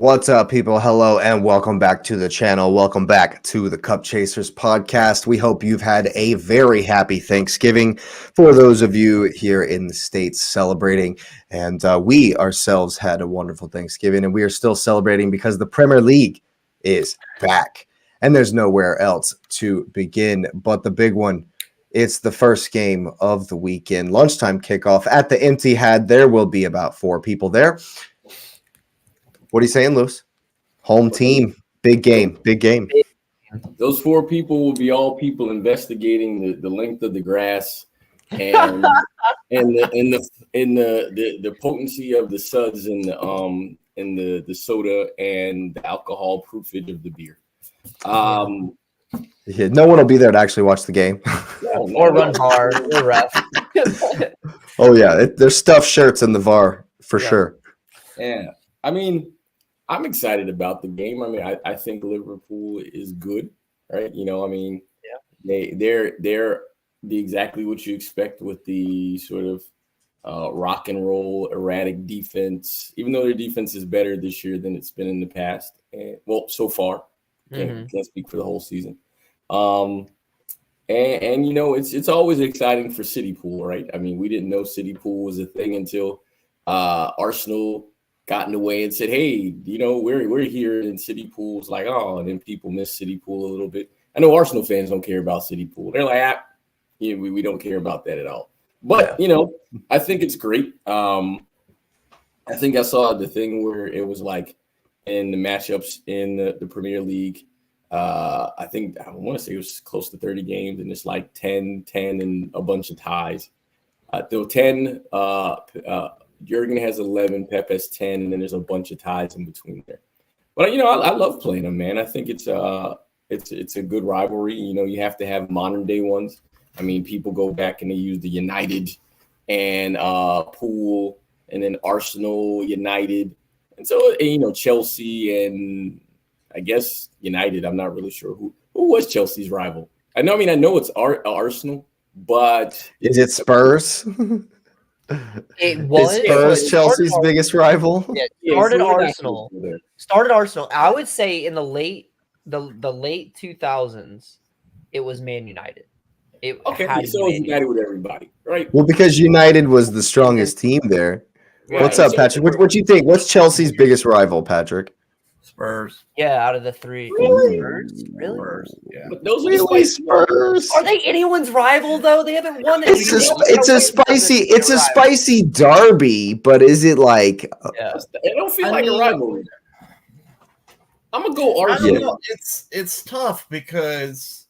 What's up, people? Hello, and welcome back to the channel. Welcome back to the Cup Chasers podcast. We hope you've had a very happy Thanksgiving for those of you here in the States celebrating. And we ourselves had a wonderful Thanksgiving, and we are still celebrating because the Premier League is back. And there's nowhere else to begin but the big one. It's the first game of the weekend, lunchtime kickoff at the Etihad. There will be about 4 people there. What are you saying, Lewis? Home team, big game, big game. Those 4 people will be all people investigating the length of the grass and the potency of the suds and the soda and the alcohol proofage of the beer. Yeah, no one will be there to actually watch the game. Or run hard or ref. Oh yeah, there's stuffed shirts in the VAR for sure. Yeah, I mean, I'm excited about the game. I mean, I think Liverpool is good, right? You know, I mean, they're exactly what you expect with the sort of rock and roll, erratic defense. Even though their defense is better this year than it's been in the past, and well, so far, can't speak for the whole season. And you know, it's always exciting for City Pool, right? I mean, we didn't know City Pool was a thing until Arsenal got in the way and said, hey, you know, we're here, and City Pool's like, oh, and then people miss City Pool a little bit. I know Arsenal fans don't care about City Pool. They're like, we don't care about that at all. But, you know, I think it's great. I think I saw the thing where it was like in the matchups in the Premier League, I want to say it was close to 30 games, and it's like 10, and a bunch of ties. Though 10, Jurgen has 11, Pep has 10, and then there's a bunch of ties in between there. But you know, I love playing them, man. I think it's a good rivalry. You know, you have to have modern day ones. I mean, people go back and they use the United and Pool, and then Arsenal, United, and so you know, Chelsea and I guess United. I'm not really sure who was Chelsea's rival. I know it's Arsenal, but is it Spurs? It was Spurs Chelsea's biggest rival. Yeah, started Arsenal. I would say in the late 2000s, it was Man United. So it was United with everybody, right? Well, because United was the strongest team there. Right. What's up, Patrick? What do you think? What's Chelsea's biggest rival, Patrick? Spurs. Yeah, out of the 3. Really? Spurs? Yeah. But those are Spurs. Are they anyone's rival though? They haven't won it. It's a spicy derby, but is it like? It don't feel like a rivalry. I'm gonna go Arsenal. It's tough because,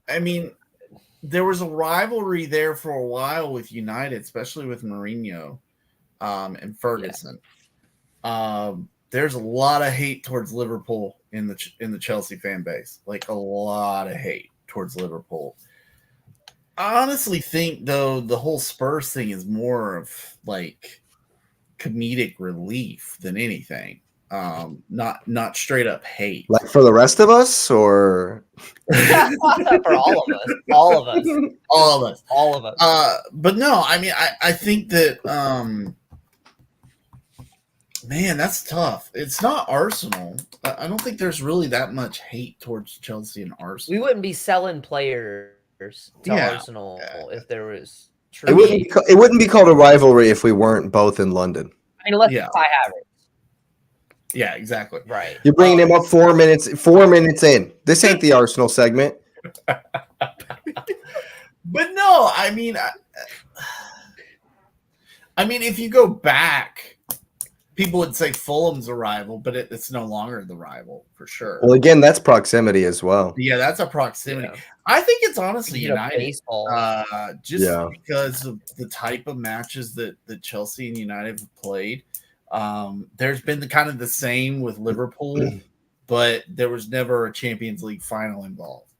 I mean, there was a rivalry there for a while with United, especially with Mourinho and Ferguson. Yeah. There's a lot of hate towards Liverpool in the Chelsea fan base, like a lot of hate towards Liverpool. I honestly think, though, the whole Spurs thing is more of like comedic relief than anything. Not straight up hate. Like for the rest of us, or for all of us. But no, I mean, I think that. Man, that's tough. It's not Arsenal. I don't think there's really that much hate towards Chelsea and Arsenal. We wouldn't be selling players to Arsenal if there was true. It wouldn't be called a rivalry if we weren't both in London. I mean, unless it's high average. Yeah, exactly. Right. You're bringing him up 4 minutes. 4 minutes in. This ain't the Arsenal segment. But no, I mean, if you go back. People would say Fulham's a rival, but it's no longer the rival for sure. Well, again, that's proximity as well. Yeah, that's a proximity. Yeah. I think it's honestly United, baseball. Because of the type of matches that Chelsea and United have played. There's been the same with Liverpool, but there was never a Champions League final involved.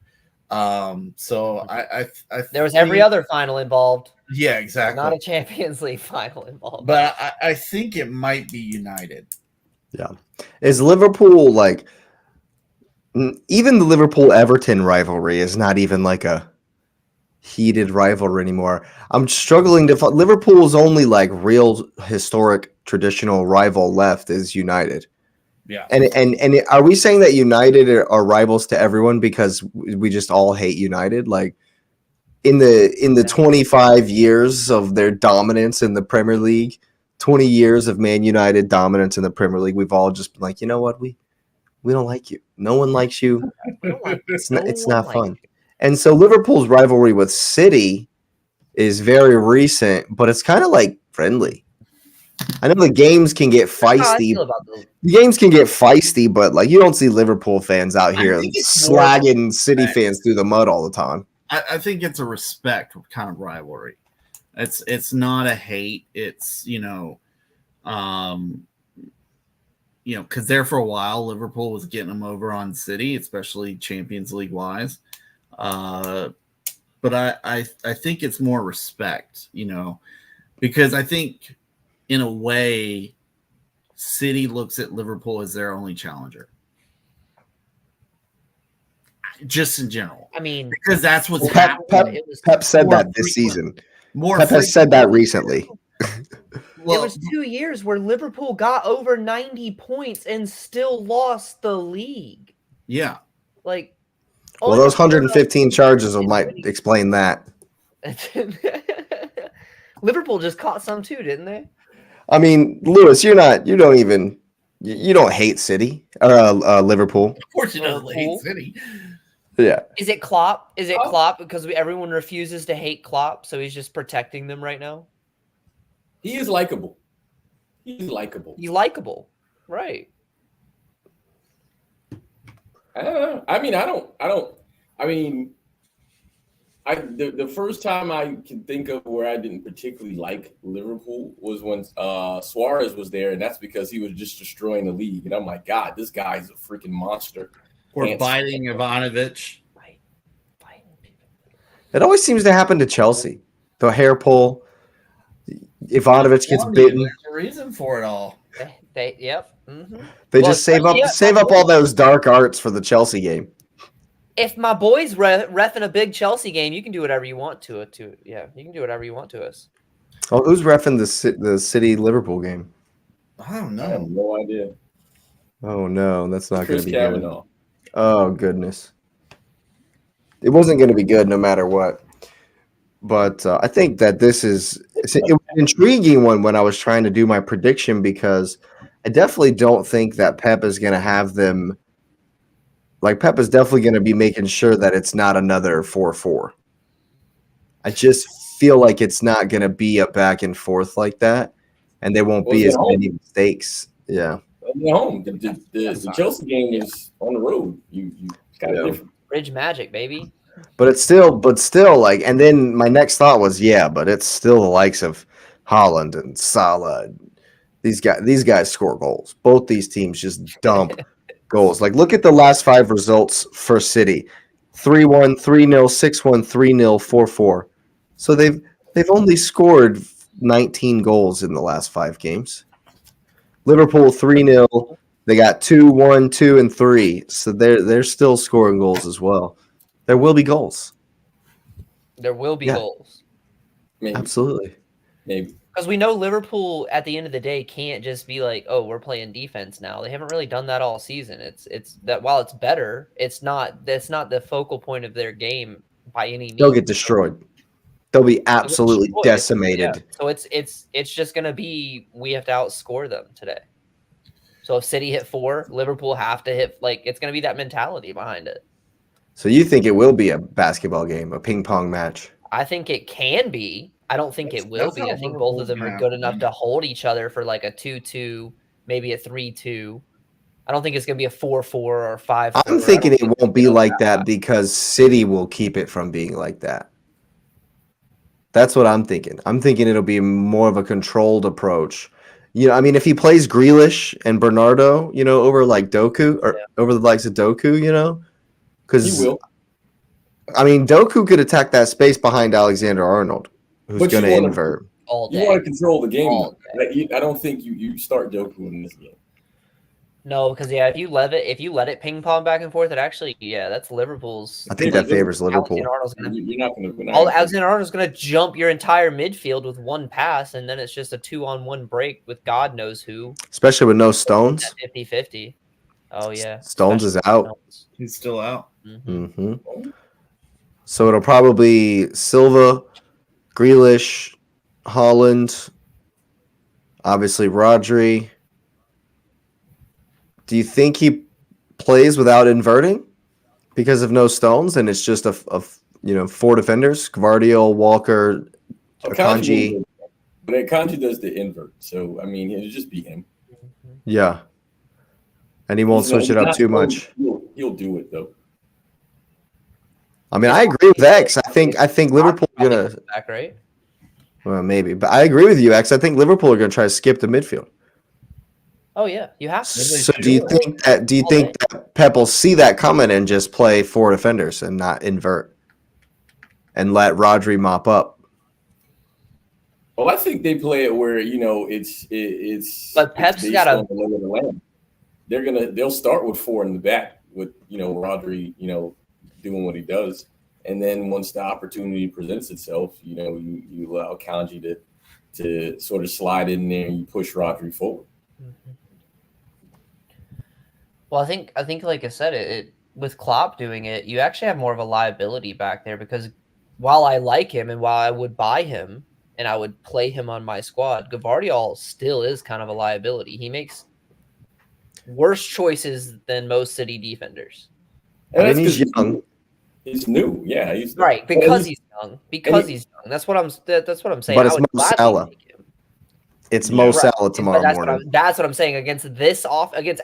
So I there was every other final involved. Yeah, exactly. Not a Champions League final involved. But I think it might be United. Yeah. Is Liverpool like even the Liverpool-Everton rivalry is not even like a heated rivalry anymore. I'm struggling to find Liverpool's only like real historic traditional rival left is United. Yeah. And are we saying that United are rivals to everyone because we just all hate United? Like in the 25 years of their dominance in the Premier League, 20 years of Man United dominance in the Premier League, we've all just been like, you know what, we don't like you. No one likes you. It's not fun. And so Liverpool's rivalry with City is very recent, but it's kind of like friendly. I know the games can get feisty. The games can get feisty, but like you don't see Liverpool fans out here slagging City fans through the mud all the time. I think it's a respect kind of rivalry. It's not a hate. It's because there for a while Liverpool was getting them over on City, especially Champions League wise. But I think it's more respect, because I think in a way City looks at Liverpool as their only challenger. Just in general. I mean, because that's what's happening. Pep said that this season. Pep has said that recently. Well, it was 2 years where Liverpool got over 90 points and still lost the league. Yeah. Like, well, those 115 charges might explain that. Liverpool just caught some too, didn't they? I mean, Lewis, you don't hate City or Liverpool. Of course you don't hate City. Yeah. Is it Klopp? Is it Klopp because everyone refuses to hate Klopp, so he's just protecting them right now? He is likable. He's likable. He's likable, right? The first time I can think of where I didn't particularly like Liverpool was when Suarez was there, and that's because he was just destroying the league. And I'm like, God, this guy's a freaking monster. Or biting Ivanovic. It always seems to happen to Chelsea. The hair pull. Ivanovic gets bitten. There's a reason for it all. Yep. Mm-hmm. They just save up all those dark arts for the Chelsea game. If my boy's reffing a big Chelsea game, you can do whatever you want to it. You can do whatever you want to us. Oh, who's reffing the City Liverpool game? I don't know. I have no idea. Oh no, that's not going to be Kavanaugh. good. Oh goodness, it wasn't going to be good no matter what. But I think that it was an intriguing one when I was trying to do my prediction because I definitely don't think that Pep is going to have them. Like Pep is definitely going to be making sure that it's not another 4-4. I just feel like it's not going to be a back and forth like that, and there won't be as many mistakes. Yeah. At home, the Chelsea game is on the road. You got it different. Bridge magic, baby. But still like, and then my next thought was, but it's still the likes of Haaland and Salah. These guys score goals. Both these teams just dump goals. Like, look at the last 5 results for City: 3-1, 3-0, 6-1, 3-0, 4-4. So they've only scored 19 goals in the last 5 games. Liverpool 3-0. They got 2-1, 2, and 3. So they're still scoring goals as well. There will be goals. There will be goals. Maybe. Absolutely. Maybe. Because we know Liverpool at the end of the day can't just be like, oh, we're playing defense now. They haven't really done that all season. It's that while it's better, that's not the focal point of their game by any means. They'll get destroyed. They'll be absolutely decimated. Yeah. So it's just gonna be we have to outscore them today. So if City hit 4, Liverpool have to hit it's gonna be that mentality behind it. So you think it will be a basketball game, a ping pong match? I think it can be. I don't think it will be. I think both of them are good enough to hold each other for like a 2-2, maybe a 3-2. I don't think it's going to be a 4-4 or 5-4. I'm thinking it won't be like that because City will keep it from being like that. That's what I'm thinking. I'm thinking it'll be more of a controlled approach. I mean, if he plays Grealish and Bernardo, over like Doku or over the likes of Doku, because he will. I mean, Doku could attack that space behind Alexander-Arnold, who's going to invert. All day. You want to control the game. I don't think you start Doku in this game. No, because if you let it ping pong back and forth, it actually that's Liverpool's. I think that favors Liverpool. Alexander-Arnold's going to jump your entire midfield with one pass, and then it's just a 2-on-1 break with God knows who. Especially with no stones. 50-50. Oh yeah, Stones is out. He's still out. So it'll probably Silva, Grealish, Holland, obviously Rodri. Do you think he plays without inverting because of no Stones, and it's just a 4 defenders: Gvardiol, Walker, Akanji. But Akanji does the invert, so I mean, it'll just be him. Yeah, and he won't switch it up too much. He'll do it though. I mean, I agree with X. I think Liverpool are gonna back, right? Well, maybe, but I agree with you, X. I think Liverpool are gonna try to skip the midfield. Oh yeah, you have to. So do you think that Pep will see that coming and just play 4 defenders and not invert and let Rodri mop up? Well, I think they play it where it's. But Pep's got a. They'll start with 4 in the back with Rodri doing what he does, and then once the opportunity presents itself, you allow Kanji to sort of slide in there and you push Rodri forward. Well, I think like I said, it with Klopp doing it, you actually have more of a liability back there because while I like him and while I would buy him and I would play him on my squad, Gvardiol still is kind of a liability. He makes worse choices than most City defenders. And he's young. He's new, yeah. He's right because he's young. Because he's young. That's what I'm saying. But it's Mo Salah. It's Mo Salah tomorrow morning. That's what I'm saying. Against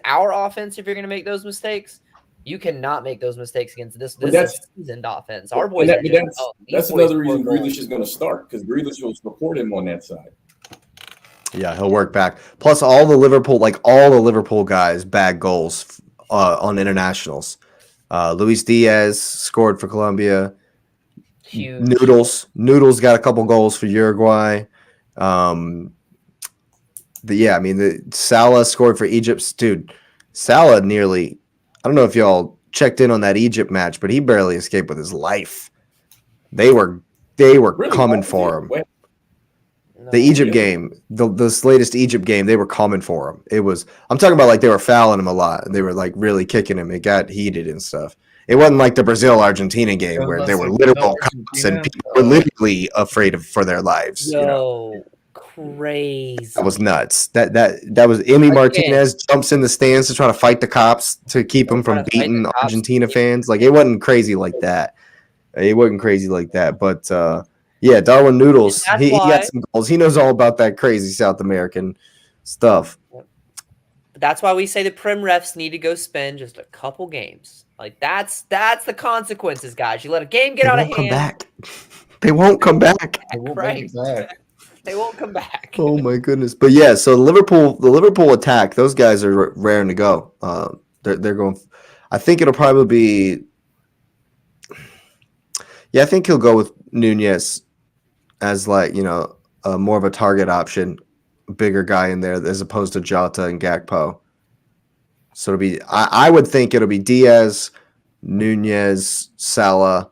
our offense, if you're going to make those mistakes, you cannot make those mistakes against this seasoned offense. Our boys. That's another reason Grealish is going to start because Grealish will support him on that side. Yeah, he'll work back. Plus, all the Liverpool guys bag goals on internationals. Luis Diaz scored for Colombia. Huge. Noodles got a couple goals for Uruguay. The Salah scored for Egypt. Dude, Salah nearly. I don't know if y'all checked in on that Egypt match, but he barely escaped with his life. They were really coming for him. The Egypt game, this latest Egypt game, they were coming for him. I'm talking about like they were fouling him a lot and they were like really kicking him. It got heated and stuff. It wasn't like the Brazil-Argentina game where there were literal cops and people were literally afraid for their lives. Crazy. That was nuts. That was Emi Martinez jumps in the stands to try to fight the cops to keep him from beating Argentina fans. Like it wasn't crazy like that. But Darwin Noodles, he got some goals. He knows all about that crazy South American stuff. That's why we say the Prem refs need to go spend just a couple games. Like that's the consequences, guys. You let a game get out of hand. They won't come back. They won't come back. Oh my goodness! But yeah, so the Liverpool attack, those guys are raring to go. They're going. I think it'll probably be. Yeah, I think he'll go with Nunez as more of a target option, a bigger guy in there as opposed to Jota and Gakpo. So it'll be. I would think it'll be Diaz, Nunez, Salah,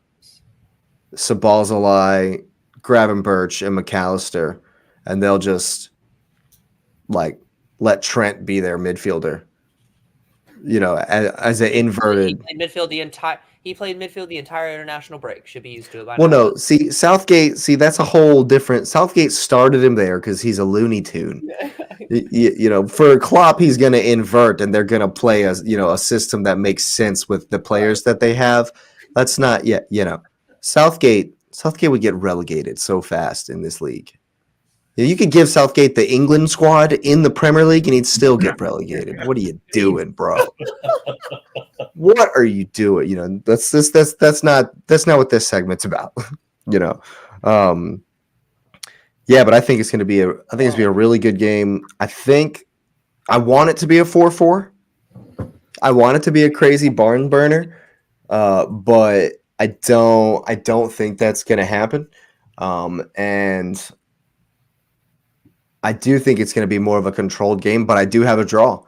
Szoboszlai, Gravenberch, and McAllister, and they'll just let Trent be their midfielder. As an inverted. He played midfield the entire international break. Should be used to it by now. No. See, Southgate. That's a whole different. Southgate started him there because he's a Looney Tune. For Klopp, he's going to invert, and they're going to play a system that makes sense with the players that they have. That's not yet. Southgate would get relegated so fast in this league. You could give Southgate the England squad in the Premier League and he'd still get relegated. What are you doing, bro? What are you doing? That's not what this segment's about. But I think it's going to be a really good game. I want it to be a 4-4. I want it to be a crazy barn burner. But I don't think that's going to happen. And I do think it's going to be more of a controlled game, but I do have a draw.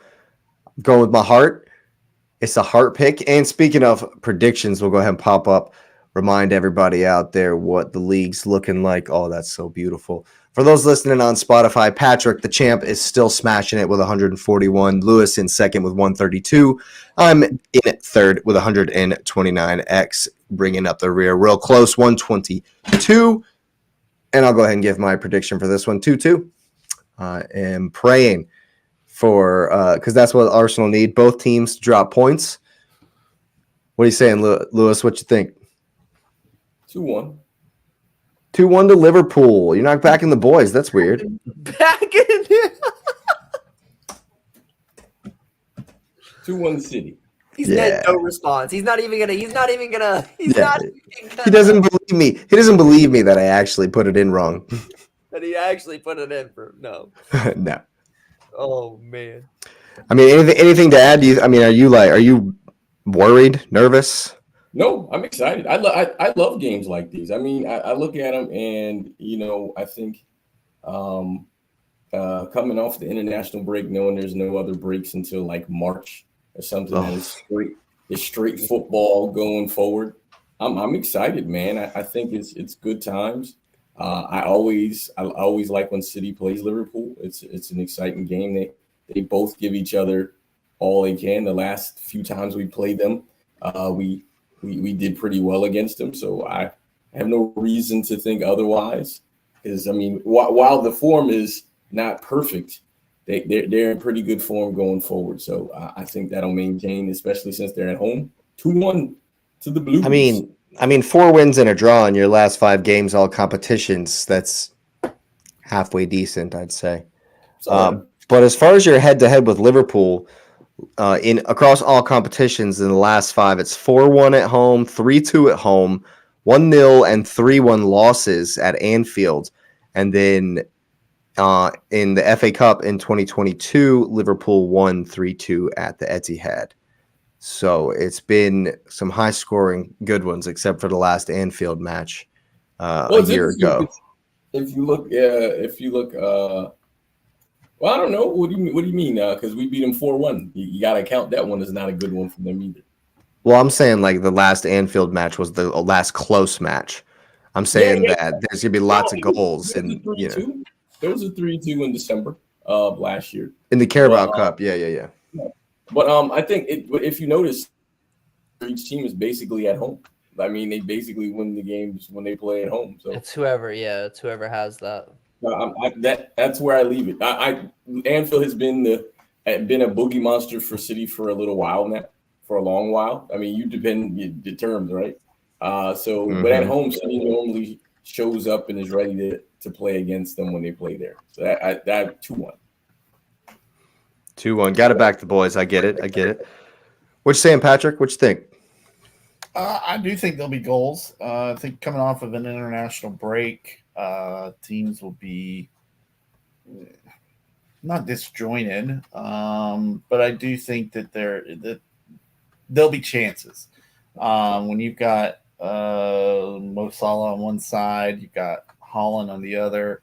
I'm going with my heart. It's a heart pick. And speaking of predictions, we'll go ahead and pop up remind everybody out there what the league's looking like. Oh, that's so beautiful. For those listening on Spotify, Patrick, the champ, is still smashing it with 141. Lewis in second with 132. I'm in third with 129. X bringing up the rear real close, 122. And I'll go ahead and give my prediction for this one, 2-2. I am praying for, because that's what Arsenal need, both teams to drop points. What are you saying, Lewis? What you think? 2-1. 2-1 to Liverpool. You're not backing the boys. That's weird. Back in 2-1 City. He's had no response. He's not even gonna. He doesn't believe me. He doesn't believe me that I actually put it in wrong. That he actually put it in for no. No. Oh man. I mean, anything to add? Are you worried, nervous? No, I'm excited. I love games like these. I mean, I look at them and, I think coming off the international break, knowing there's no other breaks until like March or something, that is straight football going forward. I'm excited, man. I think it's good times. I always like when City plays Liverpool. It's an exciting game. They both give each other all they can. The last few times we played them, we did pretty well against them, so I have no reason to think otherwise. Because while the form is not perfect, they're in pretty good form going forward. So I think that'll maintain, especially since they're at home. 2-1 to the Blues. I mean, 4 wins and a draw in your last 5 games, all competitions. That's halfway decent, I'd say. But as far as your head-to-head with Liverpool, across all competitions in the last 5, it's 4-1 at home, 3-2 at home, 1-0 and 3-1 losses at Anfield. And then in the FA Cup in 2022, Liverpool won 3-2 at the Etihad. So it's been some high-scoring good ones, except for the last Anfield match a year ago. If you look, well, I don't know. What do you mean? Because we beat them 4-1. You got to count that one as not a good one for them either. Well, I'm saying like the last Anfield match was the last close match. I'm saying that there's gonna be lots of goals, and there was a 3-2 in December of last year in the Carabao Cup. Yeah. But I think if you notice, each team is basically at home. I mean, they basically win the games when they play at home. So it's whoever has that. That's where I leave it. Anfield has been a boogie monster for City for a little while now, for a long while. I mean, you depend the terms, right? But at home, City normally shows up and is ready to play against them when they play there. So that 2-1. 2-1. Got to back the boys. I get it. What you saying, Patrick? What you think? I do think there'll be goals. I think coming off of an international break, teams will be not disjointed, but I do think that there'll be chances. When you've got Mo Salah on one side, you've got Holland on the other,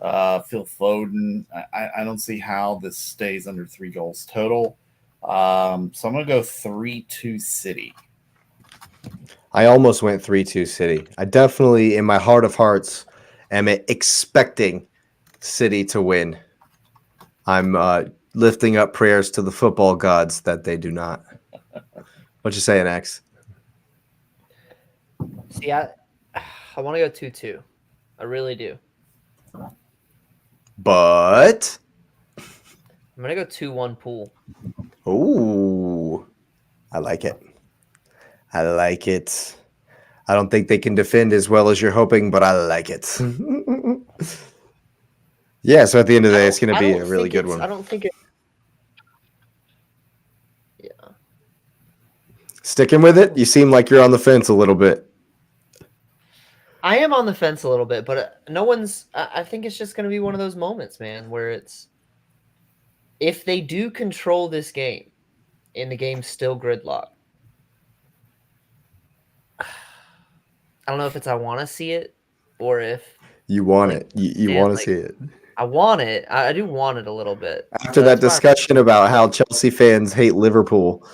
Phil Foden. I don't see how this stays under 3 goals total. So I'm going to go 3-2 City. I almost went 3-2 City. I definitely, in my heart of hearts, am expecting City to win. I'm lifting up prayers to the football gods that they do not. What you saying, X? See, I want to go 2-2. I really do. But I'm going to go 2-1 Pool. Ooh, I like it. I don't think they can defend as well as you're hoping, but I like it. Yeah, so at the end of the day, it's going to be a really good one. I don't think it. Yeah. Sticking with it? You seem like you're on the fence a little bit. I am on the fence a little bit, but no one's. I think it's just going to be one of those moments, man, where it's. If they do control this game, and the game's still gridlock, I don't know if it's I want to see it, or if you want it. You want to see it. I want it. I do want it a little bit. After that discussion about how Chelsea fans hate Liverpool.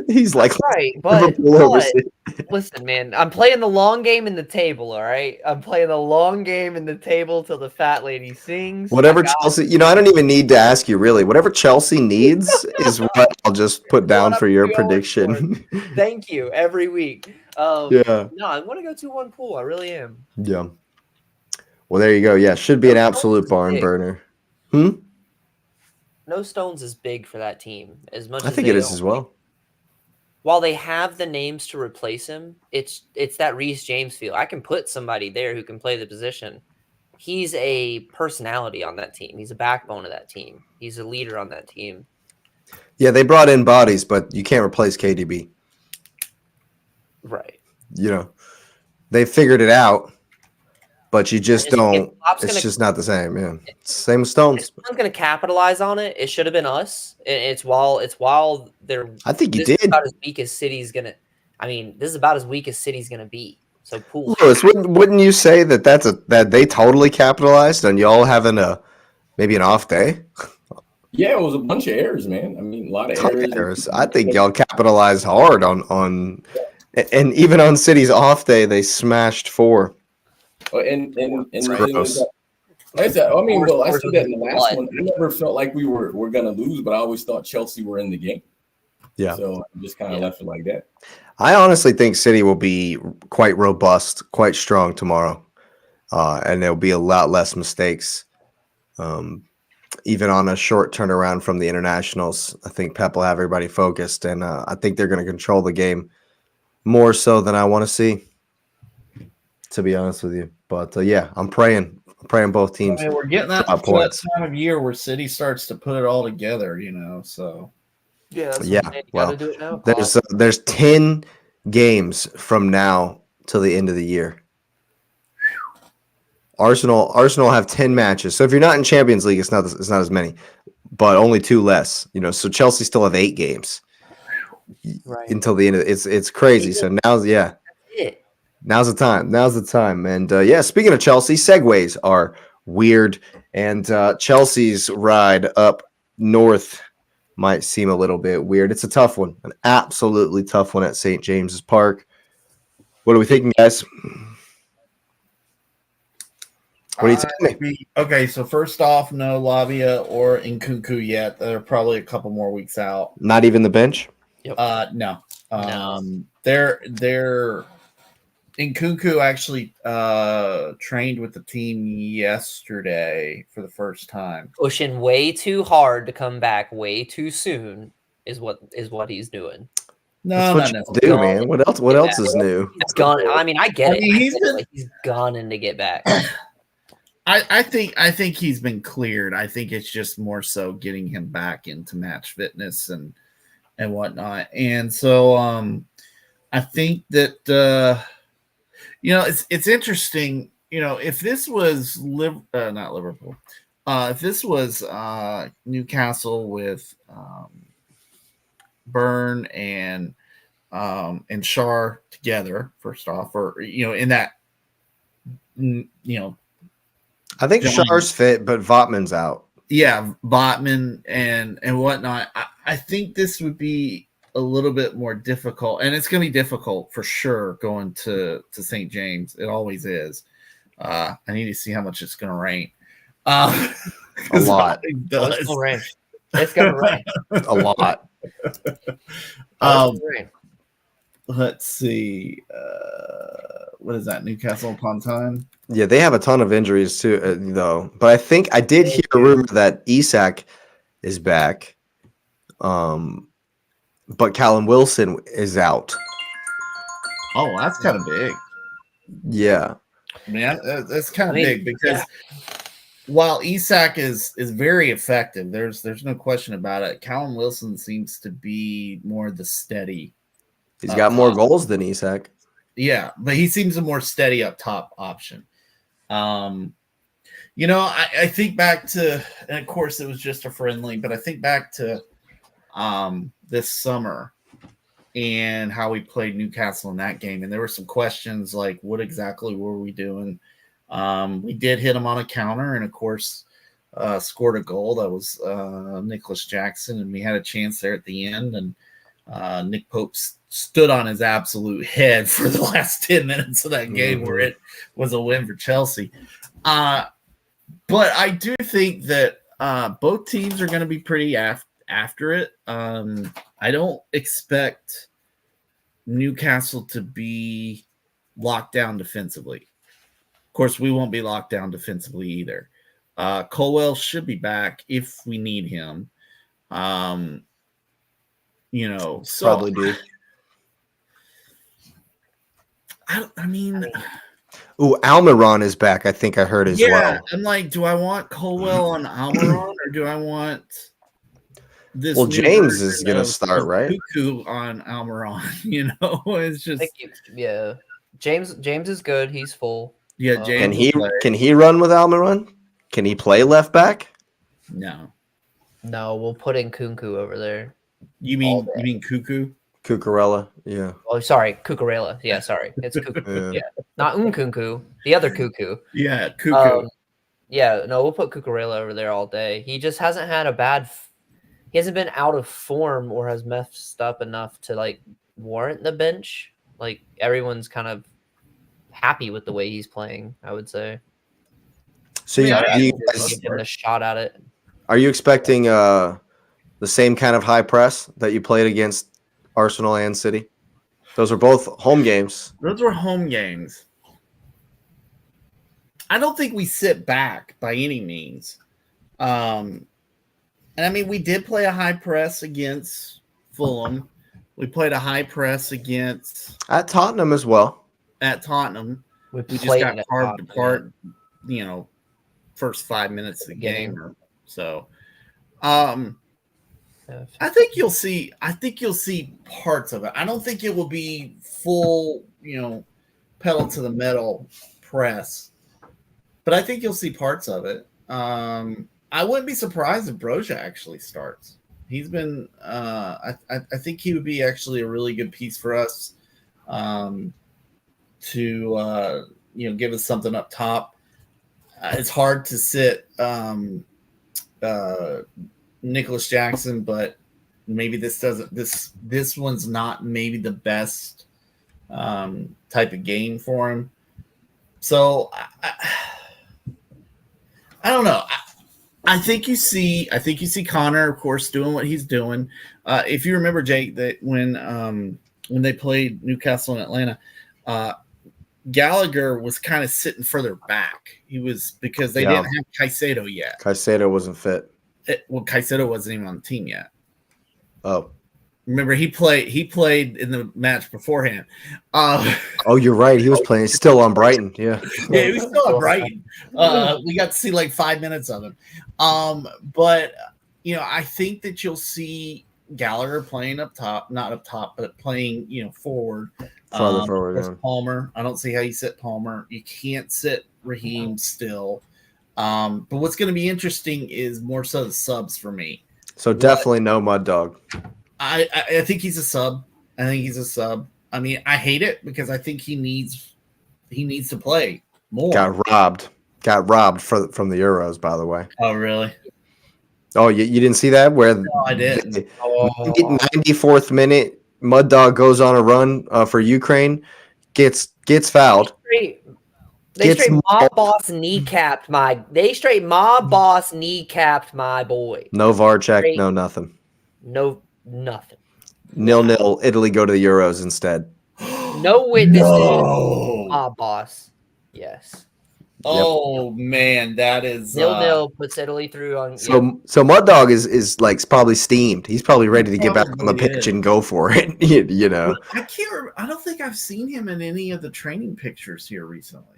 He's like, right, but Liverpool over City. listen, man, I'm playing the long game in the table, all right? I'm playing the long game in the table till the fat lady sings. Whatever Chelsea, I don't even need to ask you really. Whatever Chelsea needs is what I'll just put down for your prediction. Thank you every week. Yeah. No, I want to go 2-1 pool. I really am. Yeah. Well, there you go. Yeah, should be an absolute barn burner. No Stones is big for that team as much. I think it is as well. While they have the names to replace him, it's that Reece James feel. I can put somebody there who can play the position. He's a personality on that team. He's a backbone of that team. He's a leader on that team. Yeah, they brought in bodies, but you can't replace KDB. Right. You know, they figured it out, but you just don't. It's just not the same. Yeah, same with Stones. I'm going to capitalize on it. It should have been us. It's while they're. I think you this did. Is about as weak as City's gonna. I mean, this is about as weak as City's gonna be. So pool. Lewis, wouldn't you say that they totally capitalized on y'all having maybe an off day? Yeah, it was a bunch of errors, man. I mean, a lot of errors. I think y'all capitalized hard on, and even on City's off day, they smashed 4. And gross. like I said, I mean, well, I said that in the last one. I never felt like we're gonna lose, but I always thought Chelsea were in the game. Yeah. So I just kind of left it like that. I honestly think City will be quite robust, quite strong tomorrow, and there'll be a lot less mistakes. Even on a short turnaround from the internationals, I think Pep will have everybody focused, and I think they're going to control the game more so than I want to see, to be honest with you. But yeah, I'm praying both teams. I mean, we're getting that time of year where City starts to put it all together, so. Yeah. Well, do it now. there's 10 games from now till the end of the year. Arsenal have 10 matches. So if you're not in Champions League, it's not as many, but only 2 less. So Chelsea still have 8 games until the end of it. It's crazy. So now's the time. Now's the time. And speaking of Chelsea, segues are weird, and Chelsea's ride up north might seem a little bit weird. It's a tough one, an absolutely tough one at St. James's Park. What are we thinking, guys? What are you telling me? Okay, so first off, no Lavia or Nkunku yet. They're probably a couple more weeks out. Not even the bench? Yep. No. They're Nkunku actually trained with the team yesterday for the first time. Pushing way too hard to come back way too soon is what he's doing. No, that's what you do, man. What else is new? He's gone. I mean, I get it. He's gone in to get back. I think he's been cleared. I think it's just more so getting him back into match fitness and whatnot. And so I think that it's interesting. If this was not Liverpool, if this was Newcastle with Burn and Shar together, first off, or in that I think Shar's fit, but Votman's out. Yeah, Votman and whatnot. I think this would be a little bit more difficult, and it's going to be difficult for sure going to St. James. It always is. I need to see how much it's going to rain. A lot. It's going to rain. It's going to rain. A lot. Let's see. What is that? Newcastle upon time? Yeah, they have a ton of injuries too, though. But I think I did hear a rumor that Isak is back, but Callum Wilson is out. Oh, that's kind of big. Yeah, I mean, that's kind of big because while Isak is very effective, there's no question about it. Callum Wilson seems to be more the steady. He's got more goals than Isak. Yeah, but he seems a more steady up top option. I think back to, and of course it was just a friendly, but I think back to this summer and how we played Newcastle in that game. And there were some questions like, what exactly were we doing? We did hit them on a counter and, of course, scored a goal. That was Nicholas Jackson, and we had a chance there at the end. And Nick Pope stood on his absolute head for the last 10 minutes of that game where it was a win for Chelsea. But I do think that both teams are going to be pretty after it. I don't expect Newcastle to be locked down defensively. Of course, we won't be locked down defensively either. Colwell should be back if we need him. So Probably do. I mean, Almiron is back. I think I heard as well. I'm like, do I want Colwell on Almiron or do I want this? Well, James is going to start, right? Cuckoo on Almiron. It's just James is good. He's full. Yeah, James. Can he run with Almiron? Can he play left back? No, we'll put in Kunku over there. You mean Cuckoo? Cucurella, yeah. Oh, sorry, Cucurella. Yeah, sorry, it's Cuckoo. Yeah, not Nkunku, the other Cuckoo. Yeah, Cuckoo. We'll put Cucurella over there all day. He just hasn't had he hasn't been out of form or has messed up enough to warrant the bench. Everyone's kind of happy with the way he's playing, I would say. So give him a shot at it. Are you expecting the same kind of high press that you played against Arsenal and City? Those were both home games. Those were home games. I don't think we sit back by any means. And I mean, we did play a high press against Fulham. We played a high press at Tottenham as well. At Tottenham. We just got carved apart, first 5 minutes of the game. So, I think you'll see parts of it. I don't think it will be full, pedal to the metal press, but I think you'll see parts of it. I wouldn't be surprised if Broja actually starts. He's been, I think he would be actually a really good piece for us, to give us something up top. It's hard to sit Nicholas Jackson, but maybe this one's not maybe the best type of game for him. So I don't know. I think you see Connor, of course, doing what he's doing. If you remember, Jake, that when they played Newcastle and Atlanta, Gallagher was kind of sitting further back. He was because they didn't have Caicedo yet. Caicedo wasn't fit. Caicedo wasn't even on the team yet. Oh, remember he played in the match beforehand. You're right. He was playing still on Brighton. Yeah, he was still on Brighton. We got to see 5 minutes of him. But I think that you'll see Gallagher playing up top, not up top, but playing forward. Farther forward. Yeah. Palmer. I don't see how you sit Palmer. You can't sit Raheem still. But what's going to be interesting is more so the subs for me. So definitely no Mud Dog. I think he's a sub. I mean, I hate it because I think he needs to play more. Got robbed from the Euros, by the way. Oh, really? Oh, you didn't see that? No, I did. 94th minute, Mud Dog goes on a run for Ukraine, gets fouled. They straight mob boss kneecapped my boy. No VAR check, no nothing. No nothing. 0-0. Italy go to the Euros instead. No witnesses. No. Mob boss. Yes. Oh man, that is 0-0 puts Italy through on. So Mud Dog is probably steamed. He's probably ready to get back on the pitch and go for it. I can't remember. I don't think I've seen him in any of the training pictures here recently.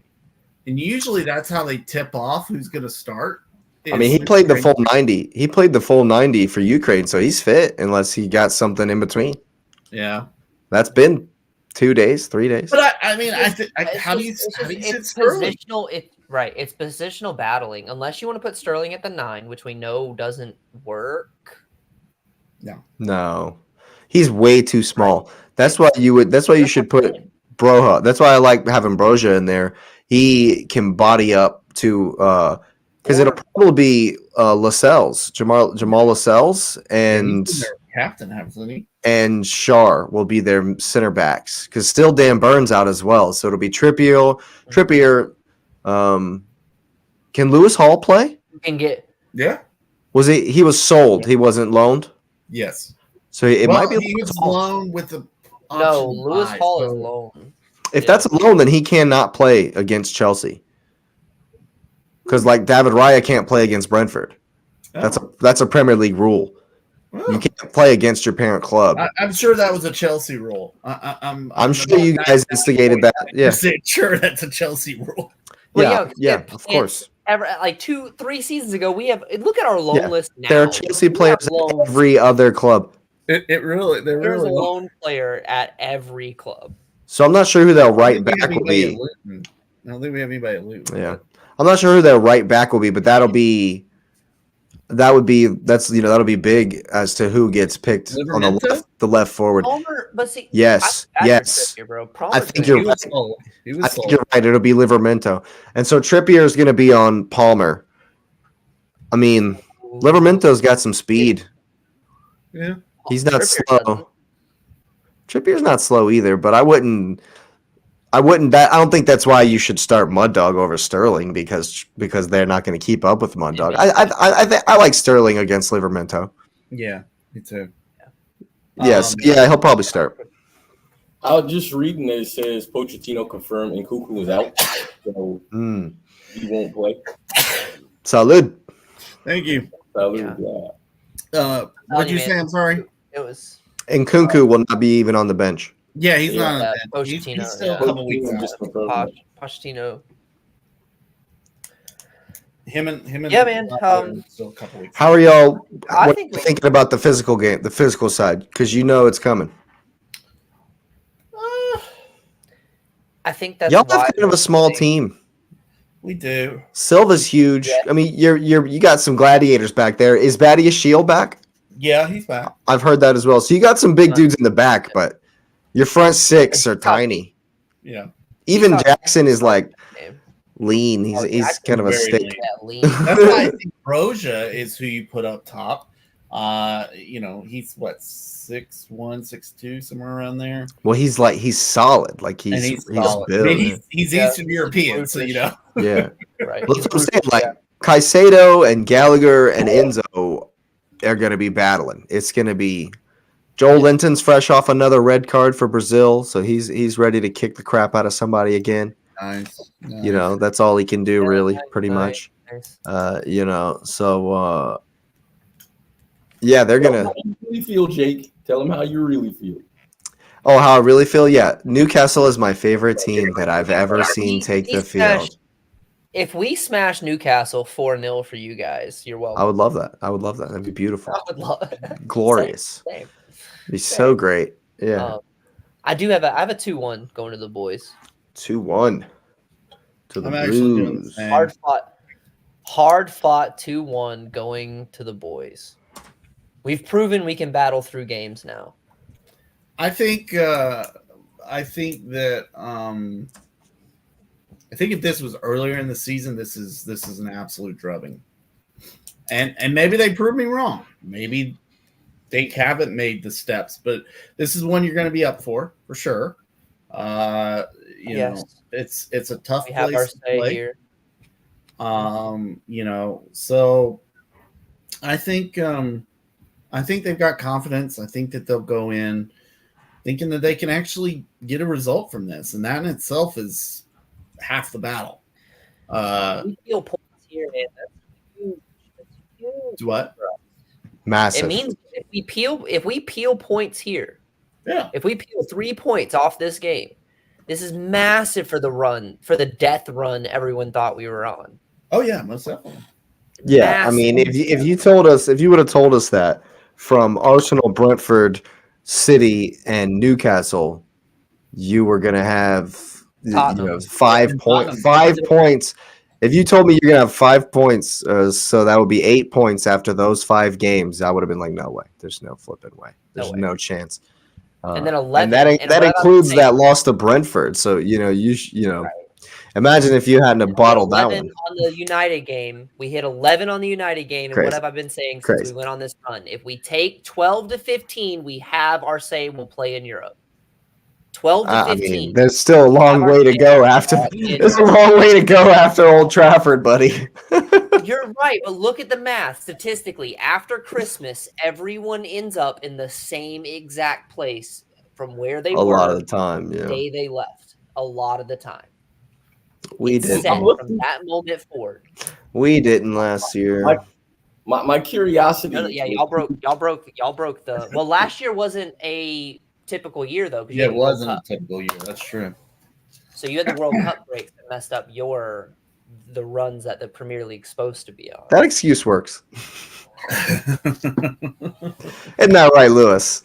And usually that's how they tip off who's going to start. I mean, he played the full 90. He played the full 90 for Ukraine, so he's fit unless he got something in between. Yeah. That's been 2 days, 3 days. But how do you sit Sterling? It's positional battling. Unless you want to put Sterling at the 9, which we know doesn't work. No. He's way too small. That's why you should put Broja. That's why I like having Broja in there. He can body up to because it'll probably be Lascelles, Jamal Lascelles, and captain, hasn't he? and Shar will be their center backs because still Dan Burns out as well. So it'll be Trippier. Can Lewis Hall play? You can get Yeah. Was he was sold? He wasn't loaned. Yes. So it might be. He was loaned with the no. option to Lewis buy, Hall so- is loan. If that's a loan, then he cannot play against Chelsea. Because like David Raya can't play against Brentford. That's a Premier League rule. Oh. You can't play against your parent club. I'm sure that was a Chelsea rule. I'm sure you guys instigated that. Yeah. Sure, that's a Chelsea rule. Well, yeah, of course. Like 2-3 seasons ago, we have look at our loan Yeah. list now. There are Chelsea players at loans. every other club. There's There's a loan player at every club. So I'm not sure who their right back will be. I don't think we have anybody at Luton. Yeah. I'm not sure who their right back will be, but that'll be that'll be big as to who gets picked on the left forward. Palmer, but see, Yes. Trippier, bro. I think you're right. He I was think you're right. It'll be Livramento. And so Trippier is going to be on Palmer. I mean, Livermento's got some speed. Yeah. He's not Trippier slow. doesn't. Trippier's not slow either, but I wouldn't. I don't think that's why you should start Mud Dog over Sterling because they're not going to keep up with Mud Dog. I like Sterling against Livermento. Yeah, me too. Yes, he'll probably start. I was just reading that it says Pochettino confirmed and Cuckoo is out, so he won't play. Salud. Thank you. Salud. What'd you say? I'm sorry. It was And Kunku will not be even on the bench. Yeah, he's not on the bench. Pochettino. He's still a couple weeks out. Just confirmed. Pochettino. Him and Yeah, man, still a couple weeks. How are y'all I what think are you thinking about the physical game, the physical side? Because you know it's coming. I think that's Y'all have why kind of a small team. We do. Silva's huge. Yeah. I mean, you got some gladiators back there. Is Badia Shield back? Yeah, he's back. I've heard that as well. So you got some big dudes in the back, but your front six are tiny. Yeah. Even not- Jackson is like Name. lean. He's Jackson's kind of a very stick. lean. Yeah, lean. That's why I think Broja is who you put up top. He's what 6'1", 6'2", somewhere around there. Well, he's solid. Like And he's solid. built. I mean, he's Yeah. Eastern European, so you know. Yeah. Right. That's what I'm saying. Like Caicedo and Gallagher and Enzo are going to be battling. It's going to be Joel Linton's fresh off another red card for Brazil, so he's ready to kick the crap out of somebody again. Nice. You know, that's all he can do, really, pretty much. Nice. So yeah, they're Tell gonna. them how you really feel, Jake. Tell them how you really feel. Oh, how I really feel? Yeah, Newcastle is my favorite team that I've ever seen take the field. If we smash Newcastle 4-0 for you guys, you're welcome. I would love that. That'd be beautiful, I would love it. glorious. Same. It'd be so great. Yeah, I have a 2-1 going to the boys. 2-1 to the I'm actually doing the Blues. same. Hard fought 2-1 going to the boys. We've proven we can battle through games now. I think that I think if this was earlier in the season, this is an absolute drubbing. And maybe they prove me wrong. Maybe they haven't made the steps, but this is one you're going to be up for sure. You know, it's a tough We have our place to say play. here. So I think they've got confidence. I think that they'll go in thinking that they can actually get a result from this, and that in itself is half the battle. We feel points here, man. That's huge. That's huge. What? Massive. It means if we peel points here, Yeah. if we peel 3 points off this game, this is massive for the death run everyone thought we were on. Oh yeah, most definitely. Yeah, I mean, if you would have told us that from Arsenal, Brentford, City, and Newcastle, you were going to have 5 points. If you told me you're going to have 5 points, so that would be 8 points after those 5 games, I would have been like, no way. There's no flipping way. There's no chance. And then 11, and that and includes that loss to Brentford. So you know. Imagine if you hadn't have bottled that 11 one. on the United game. We hit 11 on the United game. And what Crazy. have I been saying Crazy. since we went on this run? If we take 12 to 15, we have our say we'll play in Europe. 12 to 15. I mean, there's still a long way to go after. in There's a long way to go after Old Trafford, buddy. You're right, but look at the math. Statistically, after Christmas, everyone ends up in the same exact place from where they A were lot of the time, the yeah. day they left. A lot of the time. We It's didn't. set from that moment forward. We didn't last year. My curiosity. No, yeah, y'all broke the. Well, last year wasn't a typical year though. Yeah, it wasn't a typical year. That's true. So you had the World Cup breaks that messed up the runs that the Premier League's supposed to be on. That excuse works. Isn't that right, Lewis?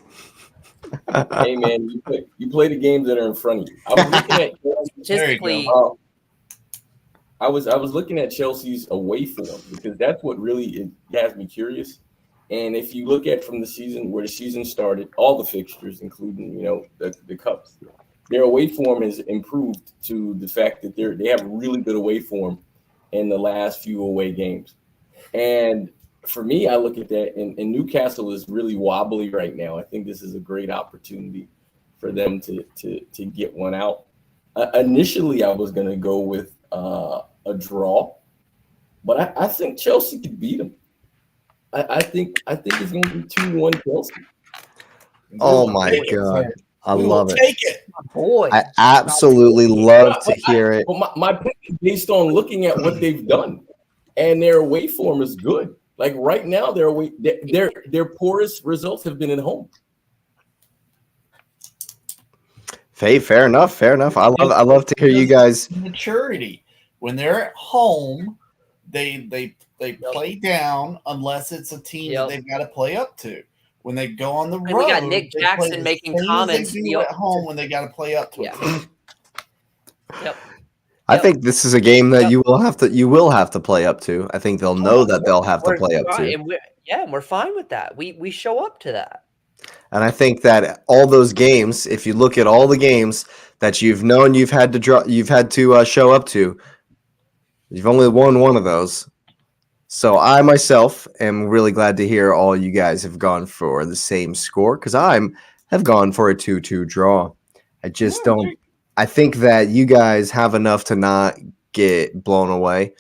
Hey man, you play the games that are in front of you. I was looking at Statistically, I was looking at Chelsea's away form because that's what really has me curious. And if you look at from the season where the season started, all the fixtures, including the cups, their away form has improved to the fact that they have really good away form in the last few away games. And for me, I look at that, and Newcastle is really wobbly right now. I think this is a great opportunity for them to get one out. Initially, I was going to go with a draw, but I think Chelsea could beat them. I think it's going to be 2-1 Chelsea. Oh my God. I love it. Take it. boy. I absolutely love to hear it. Well, my pick is based on looking at what they've done, and their away form is good. Like right now, their poorest results have been at home. Fair enough. I love to hear you guys. Maturity. When they're at home, they play down unless it's a team that they've got to play up to. When they go on the road, we got Nick Jackson making comments. They do at home when they got to play up to it. Yep. I think this is a game that you will have to play up to. I think they'll know that they'll have to play up to. And we're fine with that. We show up to that. And I think that all those games, if you look at all the games that you've known you've had to show up to, you've only won one of those. So I myself am really glad to hear all you guys have gone for the same score because I have gone for a 2-2 draw. I just don't. I think that you guys have enough to not get blown away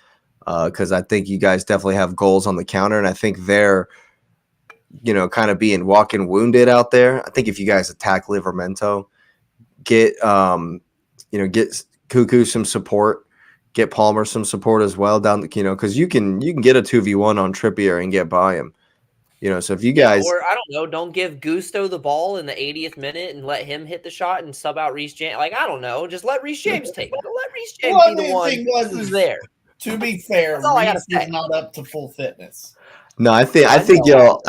because I think you guys definitely have goals on the counter, and I think they're kind of being walking wounded out there. I think if you guys attack Livramento, get Cuckoo some support. Get Palmer some support as well down because you can get a 2v1 on Trippier and get by him. So if you guys or I don't know, don't give Gusto the ball in the 80th minute and let him hit the shot and sub out Reece James. Like I don't know, just let Reece James take it. Let Reece James be the one who's there. To be fair, Reece is not up to full fitness. No, I think you'll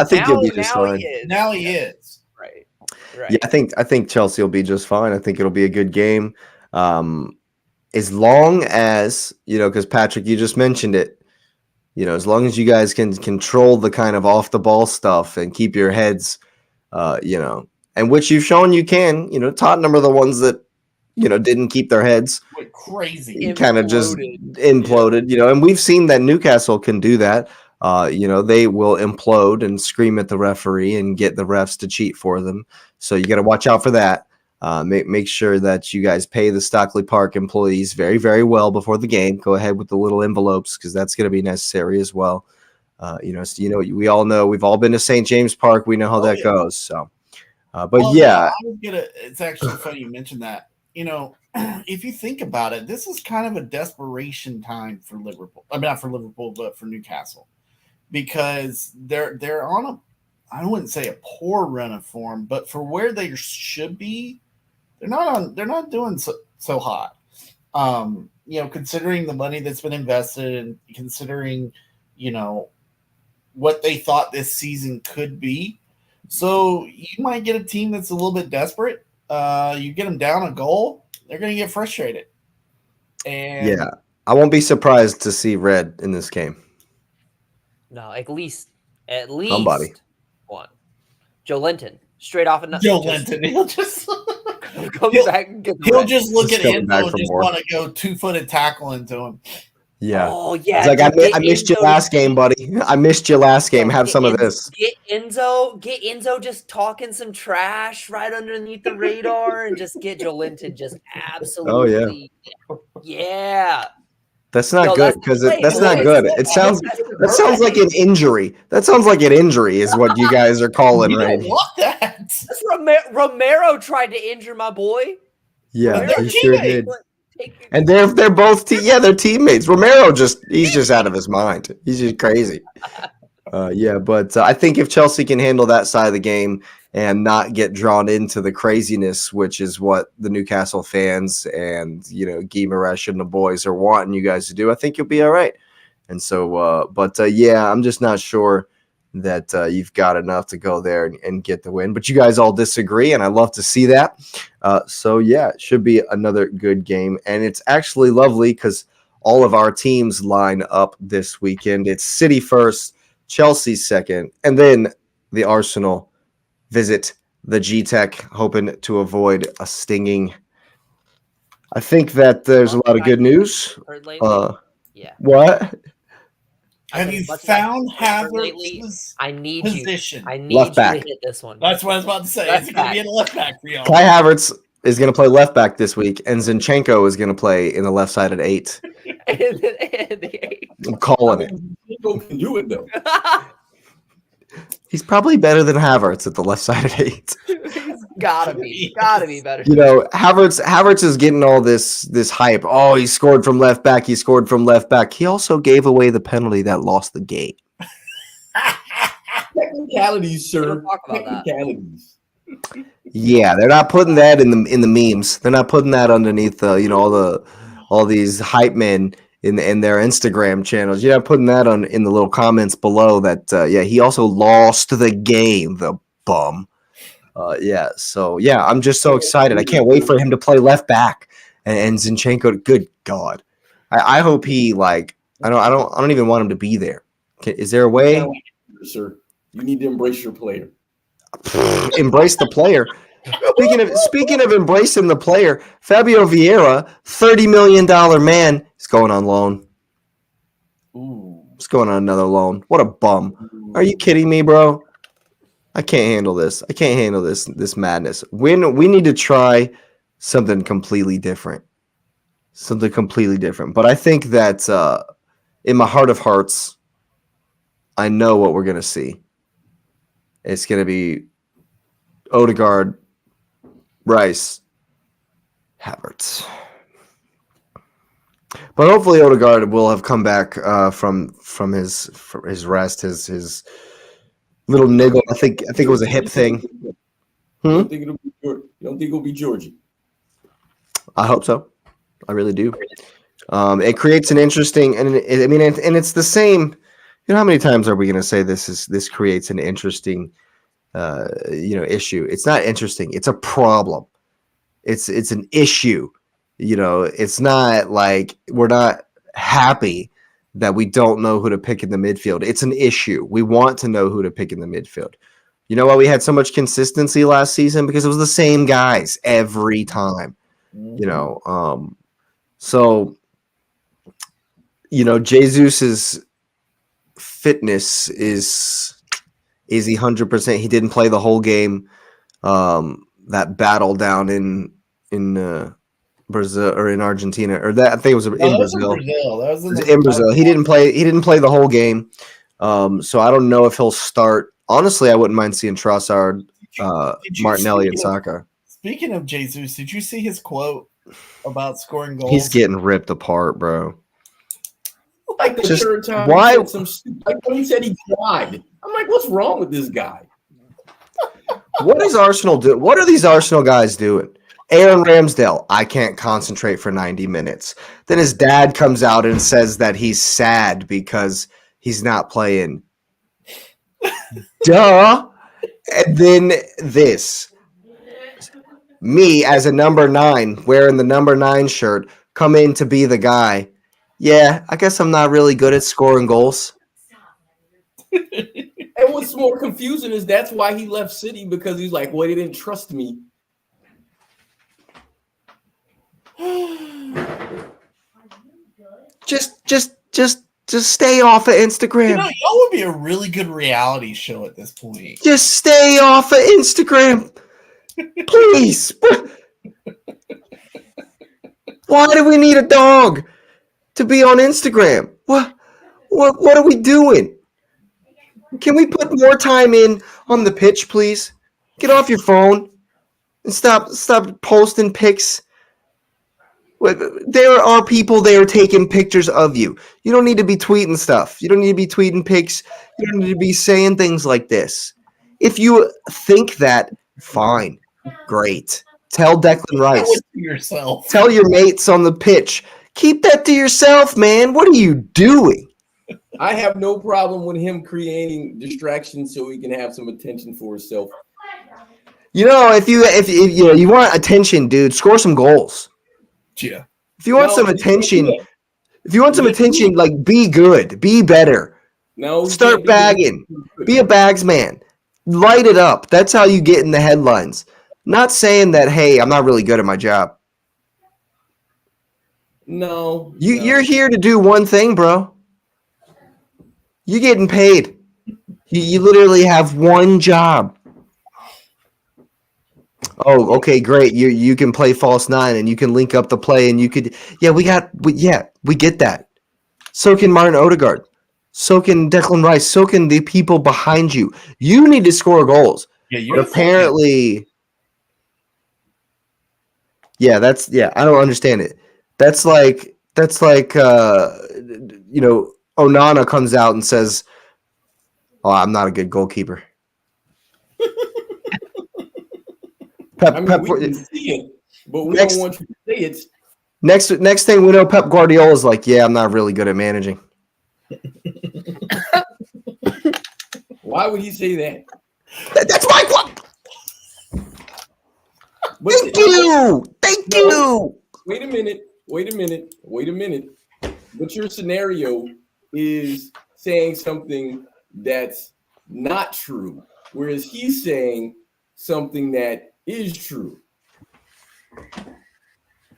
be just fine. Now he is. Right. Yeah, I think Chelsea will be just fine. I think it'll be a good game. As long as, because Patrick, you just mentioned it, as long as you guys can control the kind of off the ball stuff and keep your heads, and which you've shown you can, Tottenham are the ones that, didn't keep their heads. Went crazy. Kind of just imploded, and we've seen that Newcastle can do that. They will implode and scream at the referee and get the refs to cheat for them. So you got to watch out for that. Make sure that you guys pay the Stockley Park employees very, very well before the game. Go ahead with the little envelopes because that's going to be necessary as well. We all know we've all been to St. James Park. We know how that goes. So, it's actually funny you mentioned that. If you think about it, this is kind of a desperation time for Liverpool. I mean, not for Liverpool, but for Newcastle, because they're on I wouldn't say a poor run of form, but for where they should be, they're not doing so hot. Considering the money that's been invested and considering, what they thought this season could be. So you might get a team that's a little bit desperate. You get them down a goal, they're going to get frustrated. And yeah, I won't be surprised to see red in this game. No, at least somebody. one. Joe Linton, straight off of Joe Linton, he'll just Comes back and gets He'll wrecked. just look Just at coming back Enzo and for just more. want to go 2-footed tackle into him. Yeah. Oh yeah. It's like, dude, I missed you Enzo last game, buddy. I missed you last game. Have some of this. Get Enzo just talking some trash right underneath the radar and just get Joelinton just absolutely. Yeah. That's not No, good that's because the play. that's No, not it's good. the It sounds play. that sounds like an injury. That sounds like an injury is what you guys are calling You right don't now. want that. That's Romero tried to injure my boy. Yeah, Romero they just sure tried to did. take- And they're both they're teammates. Romero he's just out of his mind. He's just crazy. But I think if Chelsea can handle that side of the game and not get drawn into the craziness, which is what the Newcastle fans and Guy Maresh and the boys are wanting you guys to do, I think you'll be all right. And so, I'm just not sure that you've got enough to go there and get the win. But you guys all disagree, and I love to see that. It should be another good game. And it's actually lovely because all of our teams line up this weekend. It's City first, Chelsea second, and then the Arsenal visit the G-Tech, hoping to avoid a stinging. I think that there's a lot of good news. Yeah. What? Have you found Havertz's I need position? I need Left you back. to hit this one. That's what I was about to say. Left Is it going to back. be in a left back for y'all? Kai Havertz is going to play left back this week, and Zinchenko is going to play in the left side at 8. I'm calling it. People can do it though. He's probably better than Havertz at the left side at 8. He's gotta be better. Havertz is getting all this hype. Oh, he scored from left back. He also gave away the penalty that lost the game. Technicalities, sir. Don't talk about that. Technicalities. Yeah, they're not putting that in the memes. They're not putting that underneath all these hype men in their Instagram channels. You're not putting that in the little comments below that he also lost the game, the bum. I'm just so excited. I can't wait for him to play left back and Zinchenko. Good God, I hope he I don't even want him to be there. Is there a way? Sir, you need to embrace your player. Embrace the player. Speaking of embracing the player, Fabio Vieira, $30 million man, is going on loan. Ooh. He's going on another loan. What a bum. Are you kidding me, bro? I can't handle this. I can't handle this madness. We need to try something completely different. But I think that in my heart of hearts, I know what we're going to see. It's going to be Odegaard, Rice, Havertz. But hopefully Odegaard will have come back from his rest, his little niggle. I think it was a hip thing. You don't think it'll be Georgie? I hope so. I really do. It creates an interesting, and it's the same. You know, how many times are we going to say this creates an interesting issue? It's not interesting. It's a problem. It's an issue. It's not like we're not happy that we don't know who to pick in the midfield. It's an issue. We want to know who to pick in the midfield. You know why we had so much consistency last season? Because it was the same guys every time. Jesus's fitness is he 100%? He didn't play the whole game. That battle down in Brazil or in Argentina, or that I think it was in Brazil. That was in Brazil. He didn't play the whole game. So I don't know if he'll start. Honestly, I wouldn't mind seeing Trossard, Martinelli, and Saka. Speaking of Jesus, did you see his quote about scoring goals? He's getting ripped apart, bro. Like the third time, why? He said he cried. I'm like, what's wrong with this guy? What is Arsenal do? What are these Arsenal guys doing? Aaron Ramsdale, I can't concentrate for 90 minutes. Then his dad comes out and says that he's sad because he's not playing. Duh. And then this. Me as a number 9, wearing the number 9 shirt, come in to be the guy. Yeah, I guess I'm not really good at scoring goals. And what's more confusing is that's why he left City, because he's like, well, they didn't trust me. Just stay off of Instagram. Y'all would be a really good reality show at this point. Just stay off of Instagram. Please. Why do we need a dog to be on Instagram? What are we doing? Can we put more time in on the pitch, please? Get off your phone and stop posting pics. There are people there taking pictures of you. You don't need to be tweeting stuff. You don't need to be tweeting pics. You don't need to be saying things like this. If you think that, fine. Great. Tell Declan Rice. Yourself. Tell your mates on the pitch. Keep that to yourself, man. What are you doing? I have no problem with him creating distractions so he can have some attention for himself. You know, if you want attention, dude, score some goals. Yeah. If you want some attention, like be good, be better. No, start bagging. Be a bags man. Light it up. That's how you get in the headlines. Not saying that, hey, I'm not really good at my job. No. You're here to do one thing, bro. You're getting paid. You literally have one job. Oh, okay, great. You can play false nine and you can link up the play and you could we get that. So can Martin Odegaard. So can Declan Rice. So can the people behind you. You need to score goals. Yeah, but apparently I don't understand it. That's like Onana comes out and says, "Oh, I'm not a good goalkeeper." We can see it, but we don't want you to say it. Next thing we know, Pep Guardiola is like, "Yeah, I'm not really good at managing." Why would he say that? That's my point. Thank you. Wait a minute. But your scenario is saying something that's not true, whereas he's saying something that is true.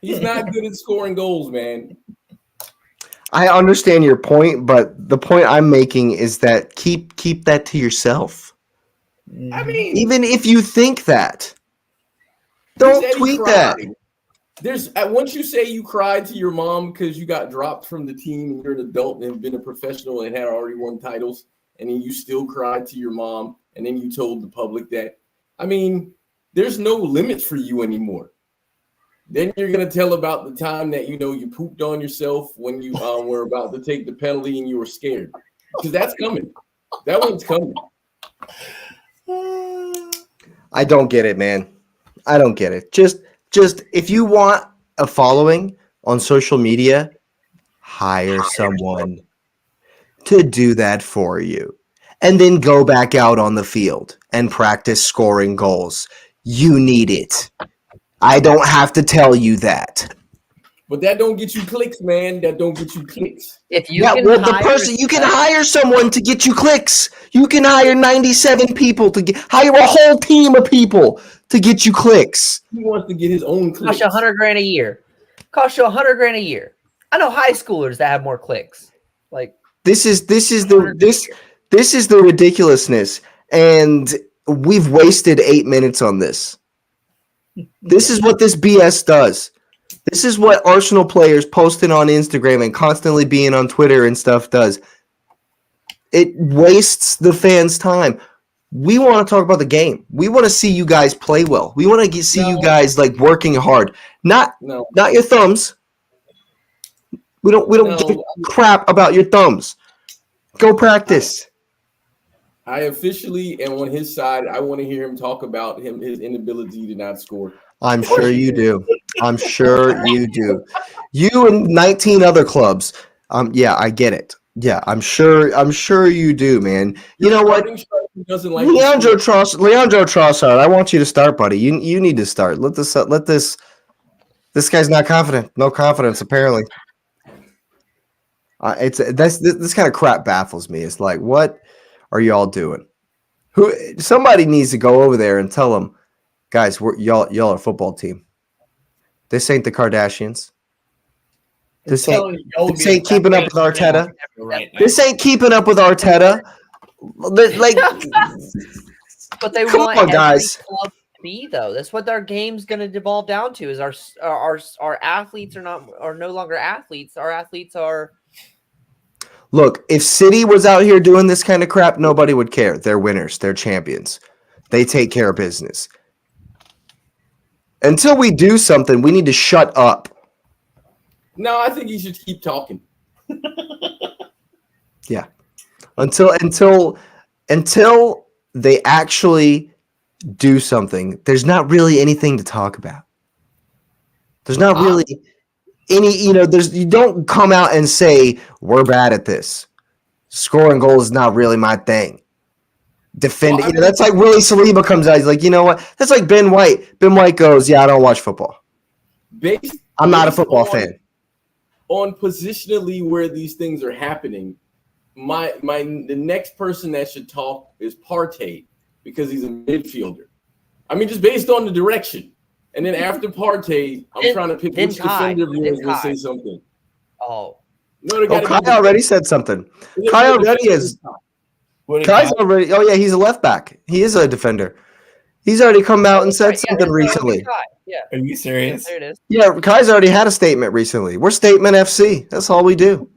He's not good at scoring goals, man. I understand your point, but the point I'm making is that keep that to yourself. I mean, even if you think that, don't tweet that. Once you say you cried to your mom because you got dropped from the team and you're an adult and have been a professional and had already won titles, and then you still cried to your mom, and then you told the public that, I mean, there's no limits for you anymore. Then you're going to tell about the time that, you pooped on yourself when you were about to take the penalty and you were scared. Because that's coming. That one's coming. I don't get it, man. I don't get it. Just if you want a following on social media, hire someone to do that for you. And then go back out on the field and practice scoring goals. You need it. I don't have to tell you that. But that don't get you clicks, man. That don't get you clicks. If you you can hire someone to get you clicks. You can hire 97 people hire a whole team of people to get you clicks. He wants to get his own clicks. Cost you $100,000 a year. Cost you $100,000 a year. I know high schoolers that have more clicks. Like this is the ridiculousness, and we've wasted 8 minutes on this. This is what this BS does. This is what Arsenal players posting on Instagram and constantly being on Twitter and stuff does. It wastes the fans' time. We want to talk about the game. We want to see you guys play well. We want to see you guys like working hard. Not your thumbs. We don't give a crap about your thumbs. Go practice. I officially am on his side. I want to hear him talk about his inability to not score. I'm sure you do. I'm sure you do. You and 19 other clubs. I get it. Yeah, I'm sure you do, man. You know what? Leandro Trossard, I want you to start, buddy. You need to start. Let this guy's not confident. No confidence, apparently. This kind of crap baffles me. It's like, what are y'all doing? Somebody needs to go over there and tell them, guys, y'all are a football team. This ain't the Kardashians. This ain't keeping up with Arteta. Right now. This ain't keeping up with Arteta. Like, But they come want on, every guys. club to be though. That's what our game's going to devolve down to. Is our athletes are no longer athletes. Our athletes are. Look, if City was out here doing this kind of crap, nobody would care. They're winners. They're champions. They take care of business. Until we do something, we need to shut up. No, I think you should keep talking. Yeah. Until they actually do something, there's not really anything to talk about. There's not really any, you don't come out and say, we're bad at this. Scoring goals is not really my thing. Defending, that's like Willie Saliba comes out. He's like, you know what? That's like Ben White. Ben White goes, yeah, I don't watch football. I'm not a football fan. On positionally where these things are happening, the next person that should talk is Partey because he's a midfielder. I mean, just based on the direction. And then after Partey, I'm trying to pick which defender of yours will say something. Oh. No, Kai already said something. Kai already is. Kai's already. Oh yeah, he's a left back. He is a defender. He's already come out and said something recently. Yeah. Are you serious? There it is. Yeah, Kai's already had a statement recently. We're Statement FC. That's all we do.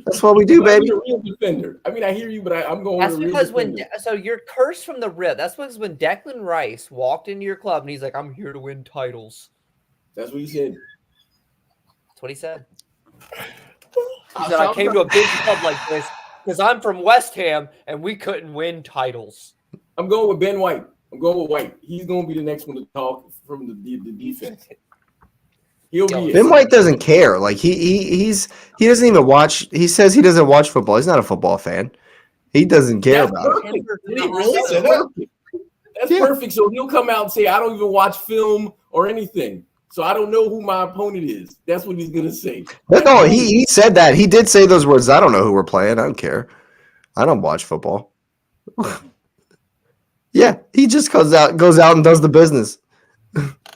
That's what we do, baby. I'm a real defender. I mean, I hear you, but I'm going. That's with a real because defender. so you're cursed from the rip. That's because when Declan Rice walked into your club and he's like, "I'm here to win titles." That's what you said. That's what he said. He said, "I came to a big club like this because I'm from West Ham and we couldn't win titles." I'm going with Ben White. I'm going with White. He's going to be the next one to talk from the defense. He'll be. Ben White doesn't care. Like he doesn't even watch. He says he doesn't watch football. He's not a football fan. He doesn't care about it. That's perfect. So he'll come out and say, "I don't even watch film or anything, so I don't know who my opponent is." That's what he's gonna say. No, he said that. He did say those words. I don't know who we're playing. I don't care. I don't watch football. Yeah, he just goes out and does the business.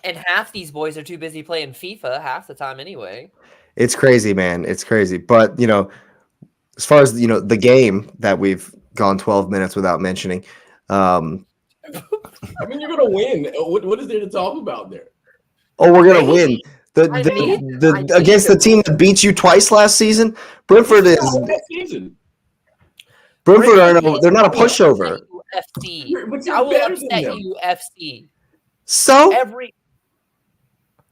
And half these boys are too busy playing FIFA half the time anyway. It's crazy, man. It's crazy. But, as far as, the game that we've gone 12 minutes without mentioning. I mean, you're going to win. What is there to talk about there? Oh, we're going to win. Against the team that beat you twice last season? Brentford is... Brentford, they're not a pushover. FC. I will upset you, FC. So?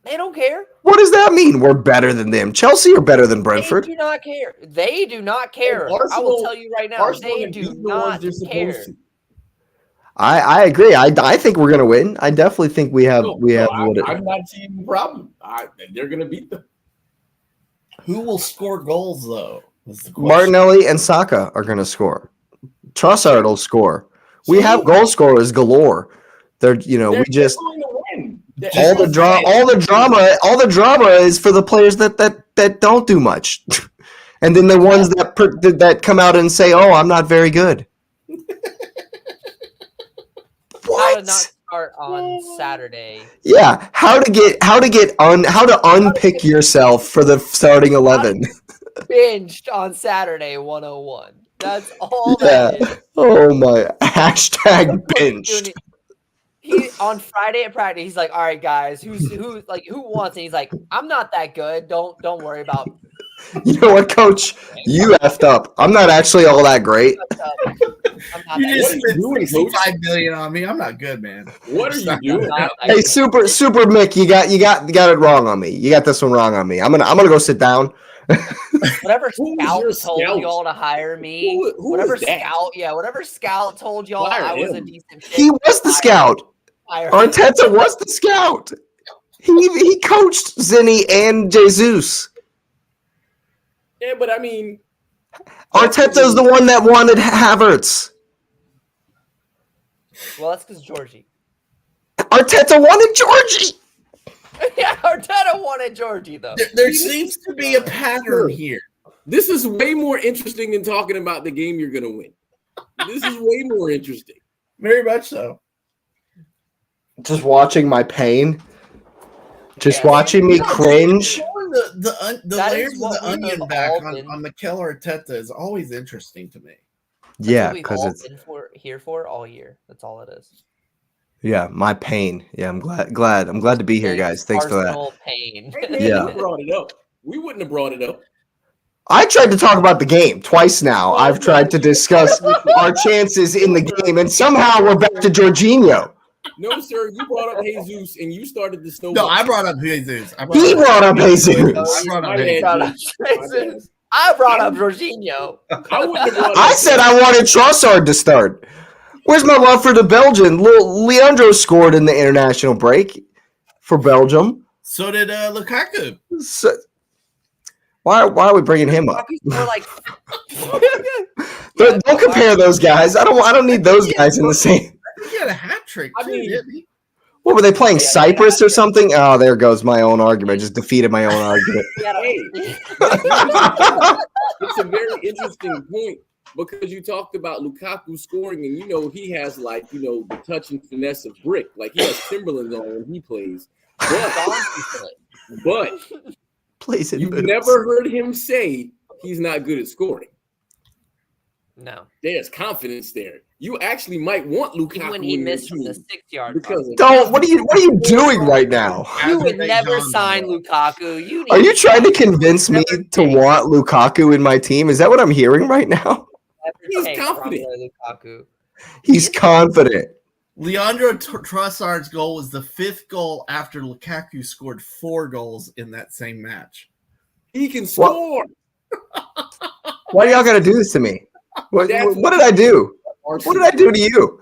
They don't care. What does that mean? We're better than them. Chelsea are better than Brentford. They do not care. They do not care. I will tell you right now. They do not care. I agree. I think we're going to win. I definitely think we have. I'm not seeing the problem. They're going to beat them. Who will score goals though? Martinelli and Saka are going to score. Trossard will score. We have goal scorers galore. They're we just all the drama is for the players that don't do much, and then the ones that come out and say, "Oh, I'm not very good." How to not start on Saturday? Yeah, how to unpick yourself for the starting 11. Binged on Saturday 101. That's all that is. Oh my hashtag binged. He on Friday at practice, he's like, "All right, guys, who wants it?" He's like, "I'm not that good. Don't worry about." You know what, Coach? You effed up. I'm not actually all that great. You just spent $65 million on me. I'm not good, man. What are you doing? Hey, super Mick, you got it wrong on me. You got this one wrong on me. I'm gonna go sit down. Whatever scout told y'all to hire me. Whatever scout told y'all I was a decent fit. He was the scout. Arteta was the scout. He coached Zinni and Jesus. Yeah, but I mean, Arteta's the one that wanted Havertz. Well, that's because Georgie. Arteta wanted Georgie. Yeah, Arteta wanted Georgie, though. There seems to be a pattern here. This is way more interesting than talking about the game you're going to win. This is way more interesting. Very much so. Just watching my pain. Just watching me cringe. the That layers is of what the we onion have back all on, been- on Mikel Arteta is always interesting to me. That's Yeah, what we've because all it's been here for all year. That's all it is. my pain. Yeah, I'm glad to be here, guys. Thanks for that. Arsenal pain. Hey, man, Yeah. you brought it up. We wouldn't have brought it up. I tried to talk about the game twice now. I've tried to discuss our chances in the game, and somehow we're back to Jorginho. No, sir. You brought up Jesus, and you started the snowball. No, I brought up Jesus. He brought up Jesus. I brought up My Jesus. bad, Jesus. I brought up Jorginho. I wouldn't have brought. I said I wanted Trossard to start. Where's my love for the Belgian? Leandro scored in the international break for Belgium. So did Lukaku. So, why are we bringing him up? We're like, Don't compare those guys. I don't need those guys in the same. I think he had a hat trick too, I mean- didn't he? What were they playing? Cyprus or something? Oh, there goes my own argument. Just defeated my own argument. Hey, it's a very interesting point because you talked about Lukaku scoring, and he has the touch and finesse of brick. Like he has Timberlands on when he plays. But Plays in you've boots. never heard him say he's not good at scoring. no. There's confidence there. You actually might want Lukaku Even when he in your missed from the team 6-yard because line. Don't. What are you doing right now? You would never Azerbaijan, sign bro. Lukaku. You Are need you trying to convince me to want Lukaku in my team? Is that what I'm hearing right now? He's take confident. Romelu Lukaku. He's confident. Leandro Trossard's goal was the 5th goal after Lukaku scored 4 goals in that same match. He can score. Why y'all gotta do this to me? What did I do? What did I do to you?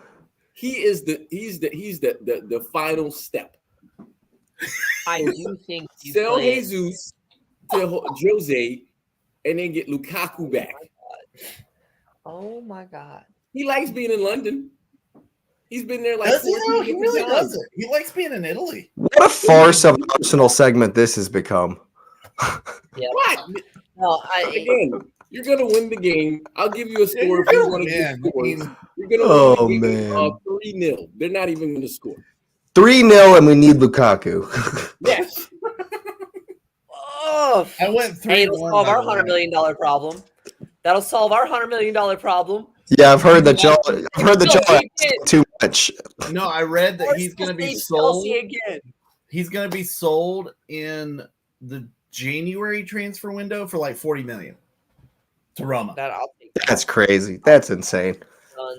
He's the final step. I do think you Sell play- Jesus to Jose and then get Lukaku back. Oh my god. He likes being in London. He's been there like Does he 14 know? He different really times. does it. He likes being in Italy. What a farce of an Arsenal segment this has become. Yeah. What? No, Again, you're gonna win the game. I'll give you a score if you want to get scores. You're gonna Oh, win the game man. 3-0. They're not even gonna score. 3-0 and we need Lukaku. Yes. oh, I went 3 hey, it'll solve our $100 million problem. That'll solve our $100 million problem. Yeah, I've heard that y'all ask too much. No, I read that he's going to be Arsenal sold. Chelsea again. He's going to be sold in the January transfer window for like 40 million to Roma. That I'll take. That. That's crazy. That's insane.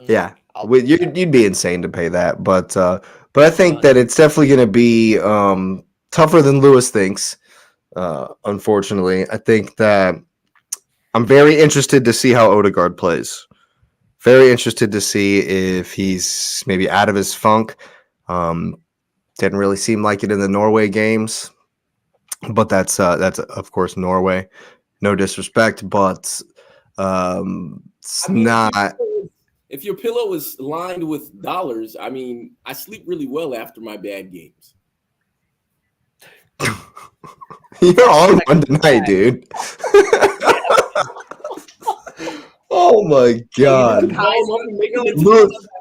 Yeah, you'd be insane to pay that, but I think that it's definitely going to be tougher than Lewis thinks. Unfortunately, I think that I'm very interested to see how Odegaard plays. Very interested to see if he's maybe out of his funk. Didn't really seem like it in the Norway games, but that's of course Norway. No disrespect, but it's not. If your pillow is lined with dollars, I mean, I sleep really well after my bad games. You're on one tonight, dude. Oh my God.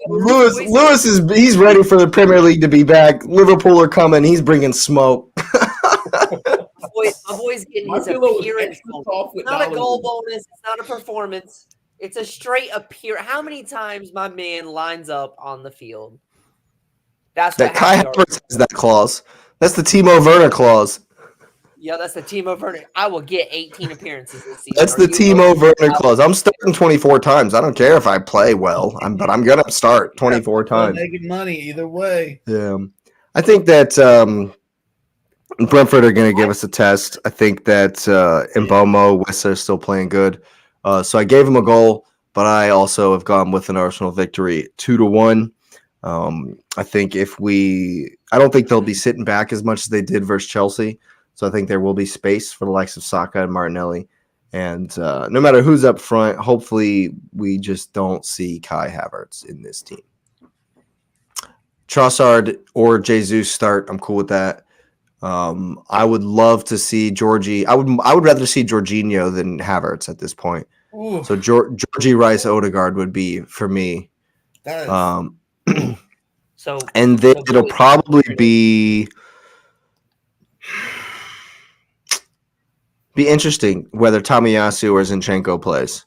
Lewis he's ready for the Premier League to be back. Liverpool are coming. He's bringing smoke. My boy's getting My his pillow is appearance extra bonus. soft with It's not a dollars goal in it. bonus. It's not a performance. It's a straight appearance. How many times my man lines up on the field? That's That what Kai happy Havertz has that clause. That's the Timo Werner clause. Yeah, that's the Timo Werner. I will get 18 appearances this season. That's Are the you Timo okay? Werner clause. I'm starting 24 times. I don't care if I play well, but I'm gonna start 24 times. Making money either way. Yeah, I think that Brentford are going to give us a test. I think that Mbomo, Wissa are still playing good. So I gave him a goal, but I also have gone with an Arsenal victory 2-1. I think I don't think they'll be sitting back as much as they did versus Chelsea. So I think there will be space for the likes of Saka and Martinelli. And no matter who's up front, hopefully we just don't see Kai Havertz in this team. Trossard or Jesus start. I'm cool with that. I would love to see Georgie. I would rather see Jorginho than Havertz at this point. Ooh, So Georgie, Rice, Odegaard would be for me. that is, So And then it'll probably be Be interesting whether Tomiyasu or Zinchenko plays.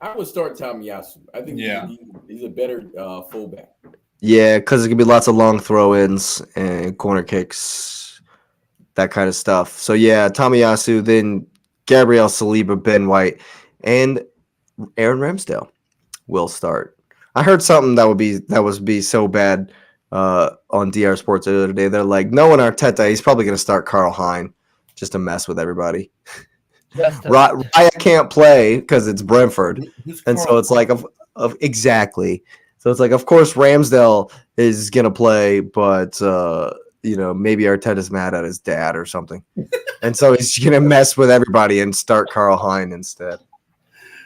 I would start Tomiyasu. I think he's a better fullback. Yeah, because it could be lots of long throw-ins and corner kicks, that kind of stuff. So yeah, Tomiyasu, then Gabriel Saliba, Ben White, and Aaron Ramsdale will start. I heard something that would be so bad on DR Sports the other day. They're like, no one Arteta, he's probably going to start Karl Hein just to mess with everybody. Raya can't play because it's Brentford, and so it's like of exactly. So it's like, of course, Ramsdale is going to play, but maybe Arteta's mad at his dad or something, and so he's going to mess with everybody and start Karl Hein instead.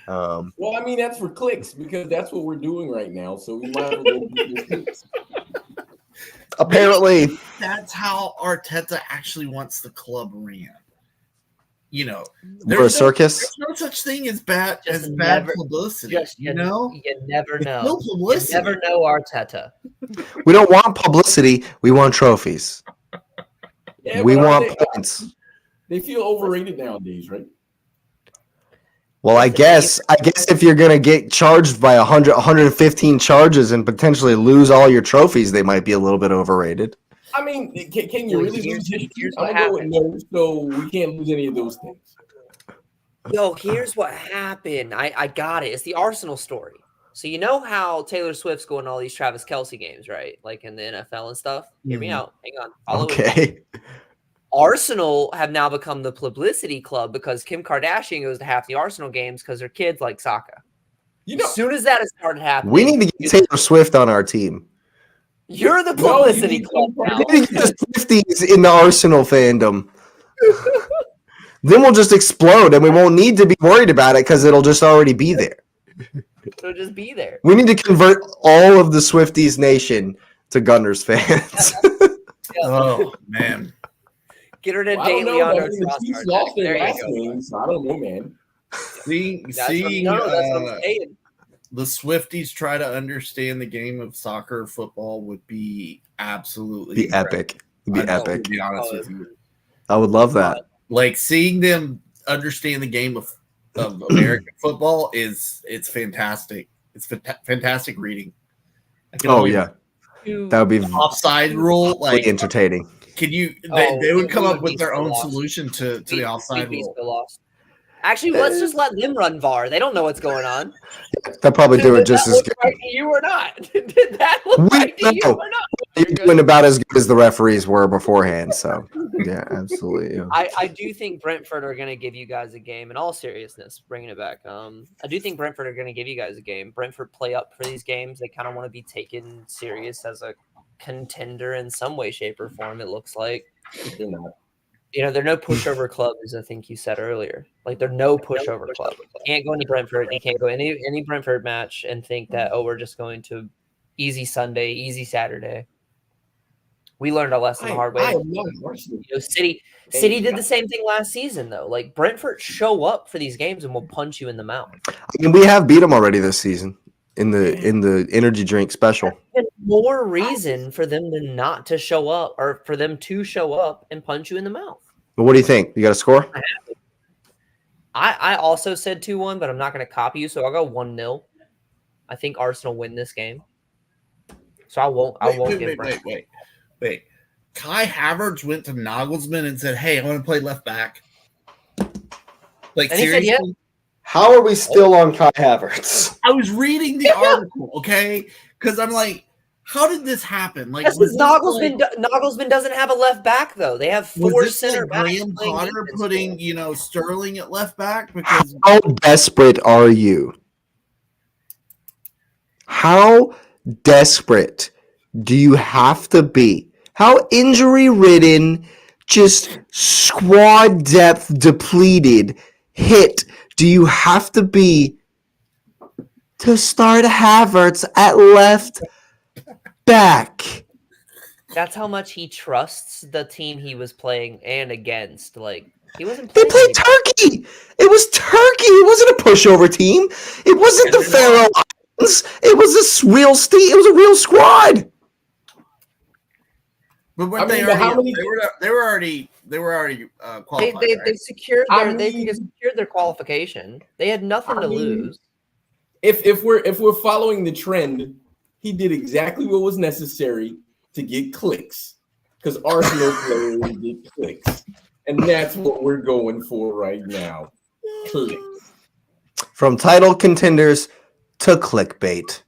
Well, I mean, that's for clicks because that's what we're doing right now. So we might as well go do those clicks. Apparently, that's how Arteta actually wants the club ran. We're a circus. There's no such thing as bad publicity. You never know. No publicity. You never know Arteta. We don't want publicity. We want trophies. Yeah, we want points. They feel overrated nowadays, right? Well, I guess if you're going to get charged by 115 charges and potentially lose all your trophies, they might be a little bit overrated. I mean, can you really lose history? I'm going to go with no, so we can't lose any of those things. Yo, here's what happened. I got it. It's the Arsenal story. So you know how Taylor Swift's going to all these Travis Kelce games, right? Like in the NFL and stuff? Hear me out. Hang on. Okay. Arsenal have now become the publicity club because Kim Kardashian goes to half the Arsenal games because her kids like soccer. As soon as that has started happening, we need to get Taylor Swift on our team. You're the publicity club now. We need to get the Swifties in the Arsenal fandom. Then we'll just explode and we won't need to be worried about it because it'll just already be there. It'll just be there. We need to convert all of the Swifties nation to Gunners fans. Oh, man. Get her to daily on our Chiefs lost their last game, so I don't know, man. Seeing the Swifties try to understand the game of soccer, football would be absolutely epic. It'd be epic. To be honest with you, I would love that. Like seeing them understand the game of American football it's fantastic. It's fantastic reading. Oh yeah, that would be offside rule. Like entertaining. Can you? They would come up with their own solution to the offside rule. Actually, let's just let them run VAR. They don't know what's going on. They'll probably do it just as good. Right to you or not? Did that look right to you or not? You're doing about as good as the referees were beforehand. So, yeah, absolutely. Yeah. I do think Brentford are going to give you guys a game. In all seriousness, bringing it back, I do think Brentford are going to give you guys a game. Brentford play up for these games. They kind of want to be taken serious as a contender in some way, shape, or form. It looks like they're not. They're no pushover club, as I think you said earlier. Like they're no pushover club. You can't go into Brentford. You can't go any Brentford match and think that we're just going to easy Sunday, easy Saturday. We learned our lesson the hard way. City did the same thing last season though. Like Brentford show up for these games and will punch you in the mouth. I mean, we have beat them already this season in the energy drink special. More reason for them to not to show up or for them to show up and punch you in the mouth. But what do you think? You got a score? I also said 2-1, but I'm not going to copy you, so I'll go 1-0. I think Arsenal win this game. So I won't Wait. Kai Havertz went to Nagelsmann and said, "Hey, I want to play left back." Like and seriously? He said, yeah. How are we still on Kai Havertz? I was reading the article, okay? Because I'm like, how did this happen? Like, Nagelsmann doesn't have a left back though. They have four center backs. Graham Potter putting Sterling at left back because how desperate are you? How desperate do you have to be? How injury ridden, just squad depth depleted, hit do you have to be to start Havertz at left back? That's how much he trusts the team he was playing and against. Like he wasn't. They played Turkey. It was Turkey. It wasn't a pushover team. It wasn't the Faroe Islands. It was a real It was a real squad. But I mean, how many? They were already qualified. They secured their qualification. They had nothing to lose. If we're following the trend, he did exactly what was necessary to get clicks, because Arsenal players get clicks, and that's what we're going for right now. Clicks. From title contenders to clickbait.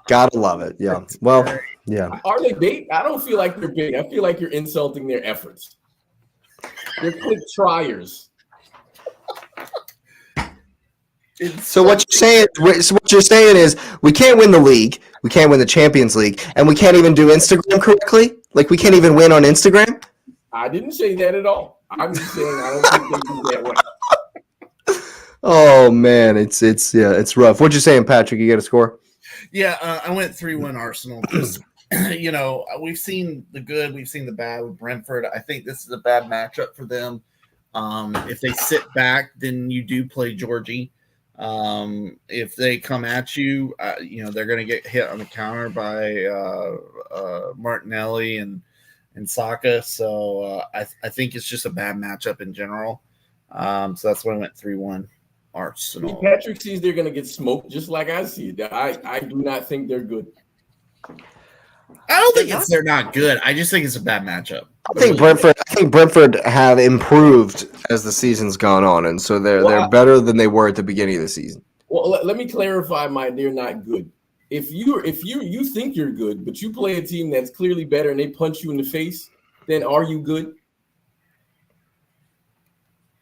Gotta love it. Yeah. Well, yeah. Are they bait? I don't feel like they're bait. I feel like you're insulting their efforts. They're quick triers. So what you're saying is we can't win the league, we can't win the Champions League, and we can't even do Instagram correctly? Like we can't even win on Instagram? I didn't say that at all. I'm just saying I don't think they do that way. Oh man, it's rough. What you saying, Patrick? You got a score? Yeah, I went 3-1 Arsenal. Just, we've seen the good, we've seen the bad with Brentford. I think this is a bad matchup for them. If they sit back, then you do play Georgie. If they come at you, they're going to get hit on the counter by Martinelli and Saka. So I think it's just a bad matchup in general. So that's why I went 3-1 Arsenal. Patrick sees they're going to get smoked just like I see. I do not think they're good. I don't think they're not good. I just think it's a bad matchup. I think Brentford have improved as the season's gone on, and so they're better than they were at the beginning of the season. Well, let me clarify they're not good. If you think you're good, but you play a team that's clearly better and they punch you in the face, then are you good?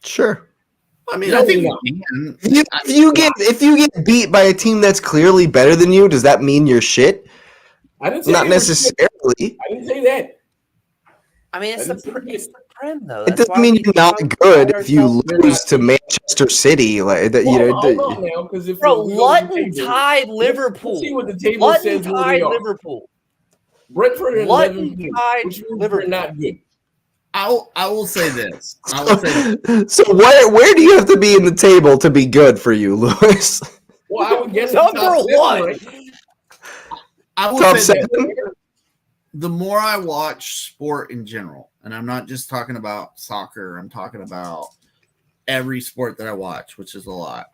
Sure. I mean, I think if you get beat by a team that's clearly better than you, does that mean you're shit? I didn't say not necessarily. I didn't say that. I mean, it's the Prem though. It doesn't mean you're not good if you lose to Manchester City. Like that, hold on now, because if Luton tied Liverpool. See what the table says. Tied Liverpool. Brentford and Luton tied Liverpool. Not good. I will say this. So where do you have to be in the table to be good for you, Lewis? Well, I would guess number one. Right? I will say that the more I watch sport in general, and I'm not just talking about soccer, I'm talking about every sport that I watch, which is a lot.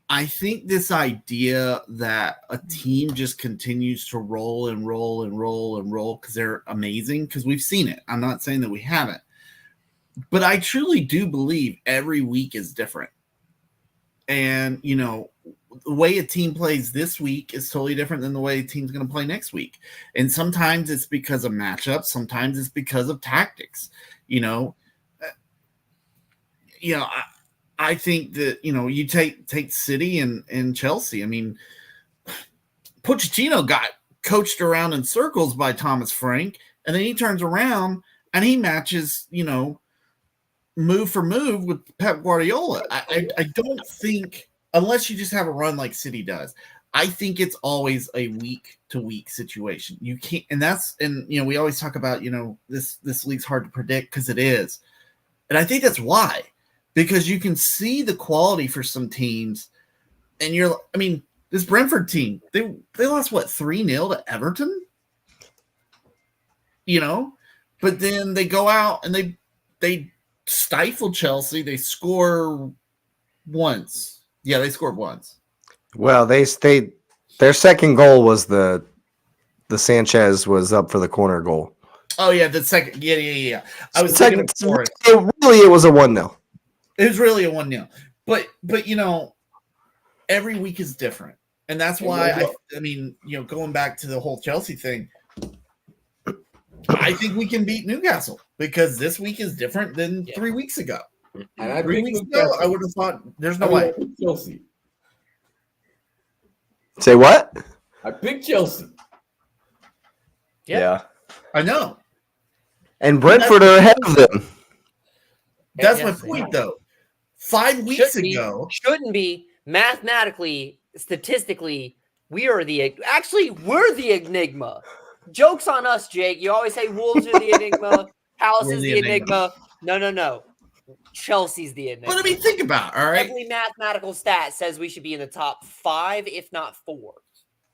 I think this idea that a team just continues to roll and roll and roll and roll because they're amazing, because we've seen it. I'm not saying that we haven't. But I truly do believe every week is different. And, the way a team plays this week is totally different than the way a team's going to play next week. And sometimes it's because of matchups. Sometimes it's because of tactics. I think that, you take City and Chelsea. I mean, Pochettino got coached around in circles by Thomas Frank, and then he turns around and he matches, move for move with Pep Guardiola. I don't think, unless you just have a run like City does, I think it's always a week-to-week situation. You can't, and we always talk about, this league's hard to predict because it is. And I think that's why. Because you can see the quality for some teams, and this Brentford team, they lost 3-0 to Everton, but then they go out and they stifle Chelsea. They score once. Yeah, they scored once. Well, their second goal was the Sanchez was up for the corner goal. Oh yeah, the second. Yeah. I was thinking it was a 1-0. It was really a 1-0. But every week is different. And that's why going back to the whole Chelsea thing, I think we can beat Newcastle because this week is different than 3 weeks ago. And 3 weeks ago, I would have thought there's no way. Chelsea. Say what? I picked Chelsea. Yeah. I know. And Brentford are ahead of them. That's my point, though. 5 weeks ago. Shouldn't be. Mathematically, statistically, we're the enigma. Joke's on us, Jake. You always say Wolves are the enigma. Palace is the enigma. No. Chelsea's the enigma. But think about it, all right? Every mathematical stat says we should be in the top 5, if not 4.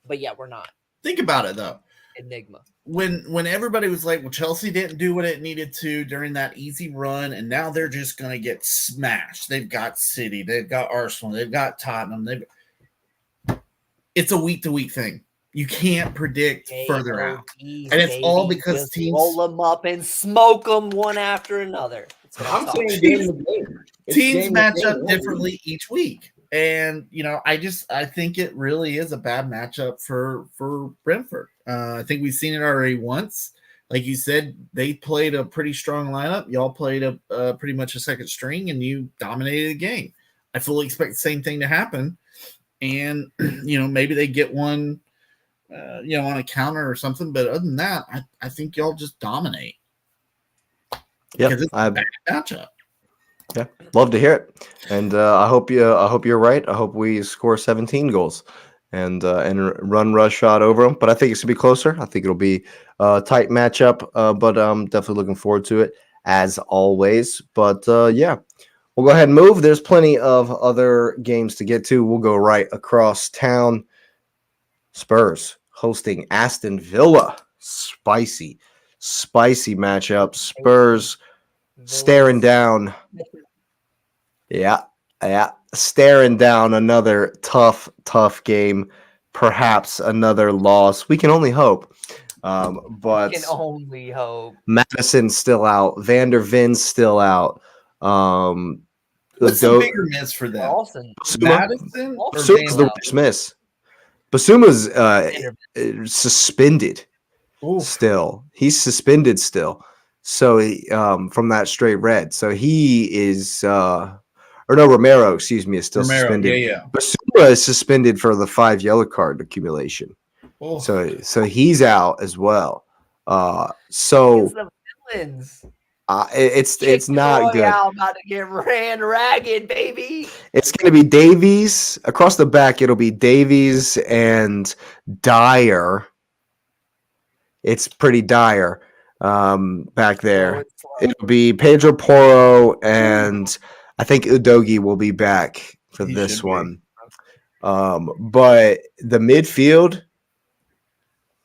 But yeah, we're not. Think about it, though. enigma. When everybody was like, well, Chelsea didn't do what it needed to during that easy run, and now they're just going to get smashed. They've got City, they've got Arsenal, they've got Tottenham. It's a week-to-week thing. You can't predict further out. And it's all because just teams roll them up and smoke them one after another. I'm saying game to game. Teams match up differently each week. And, I think it really is a bad matchup for Brentford. I think we've seen it already once. Like you said, they played a pretty strong lineup. Y'all played a pretty much a second string, and you dominated the game. I fully expect the same thing to happen. And, maybe they get one, on a counter or something. But other than that, I think y'all just dominate. Yeah, it's a bad matchup. Yeah, love to hear it, and I hope you're right. I hope we score 17 goals and run rush shot over them. But I think it's gonna be closer. I think it'll be a tight matchup. But I'm definitely looking forward to it as always. But yeah, we'll go ahead and move. There's plenty of other games to get to. We'll go right across town. Spurs hosting Aston Villa. Spicy matchup. Spurs staring down. Yeah. Staring down another tough game. Perhaps another loss. We can only hope. But we can only hope. Madison's still out. Van der Vin's still out. What's the bigger miss for them? Madison or Basuma's the worst miss. Basuma's suspended. Oof. Still. He's suspended still. So from that straight red. So he is Romero, excuse me, is still suspended. Yeah. Basuma is suspended for the 5 yellow card accumulation. Oof. So he's out as well. So the villains. It's not good. About to get ran ragged, baby. It's going to be Davies across the back. It'll be Davies and Dyer. It's pretty dire back there. It'll be Pedro Porro, and I think Udogie will be back for this one. But the midfield,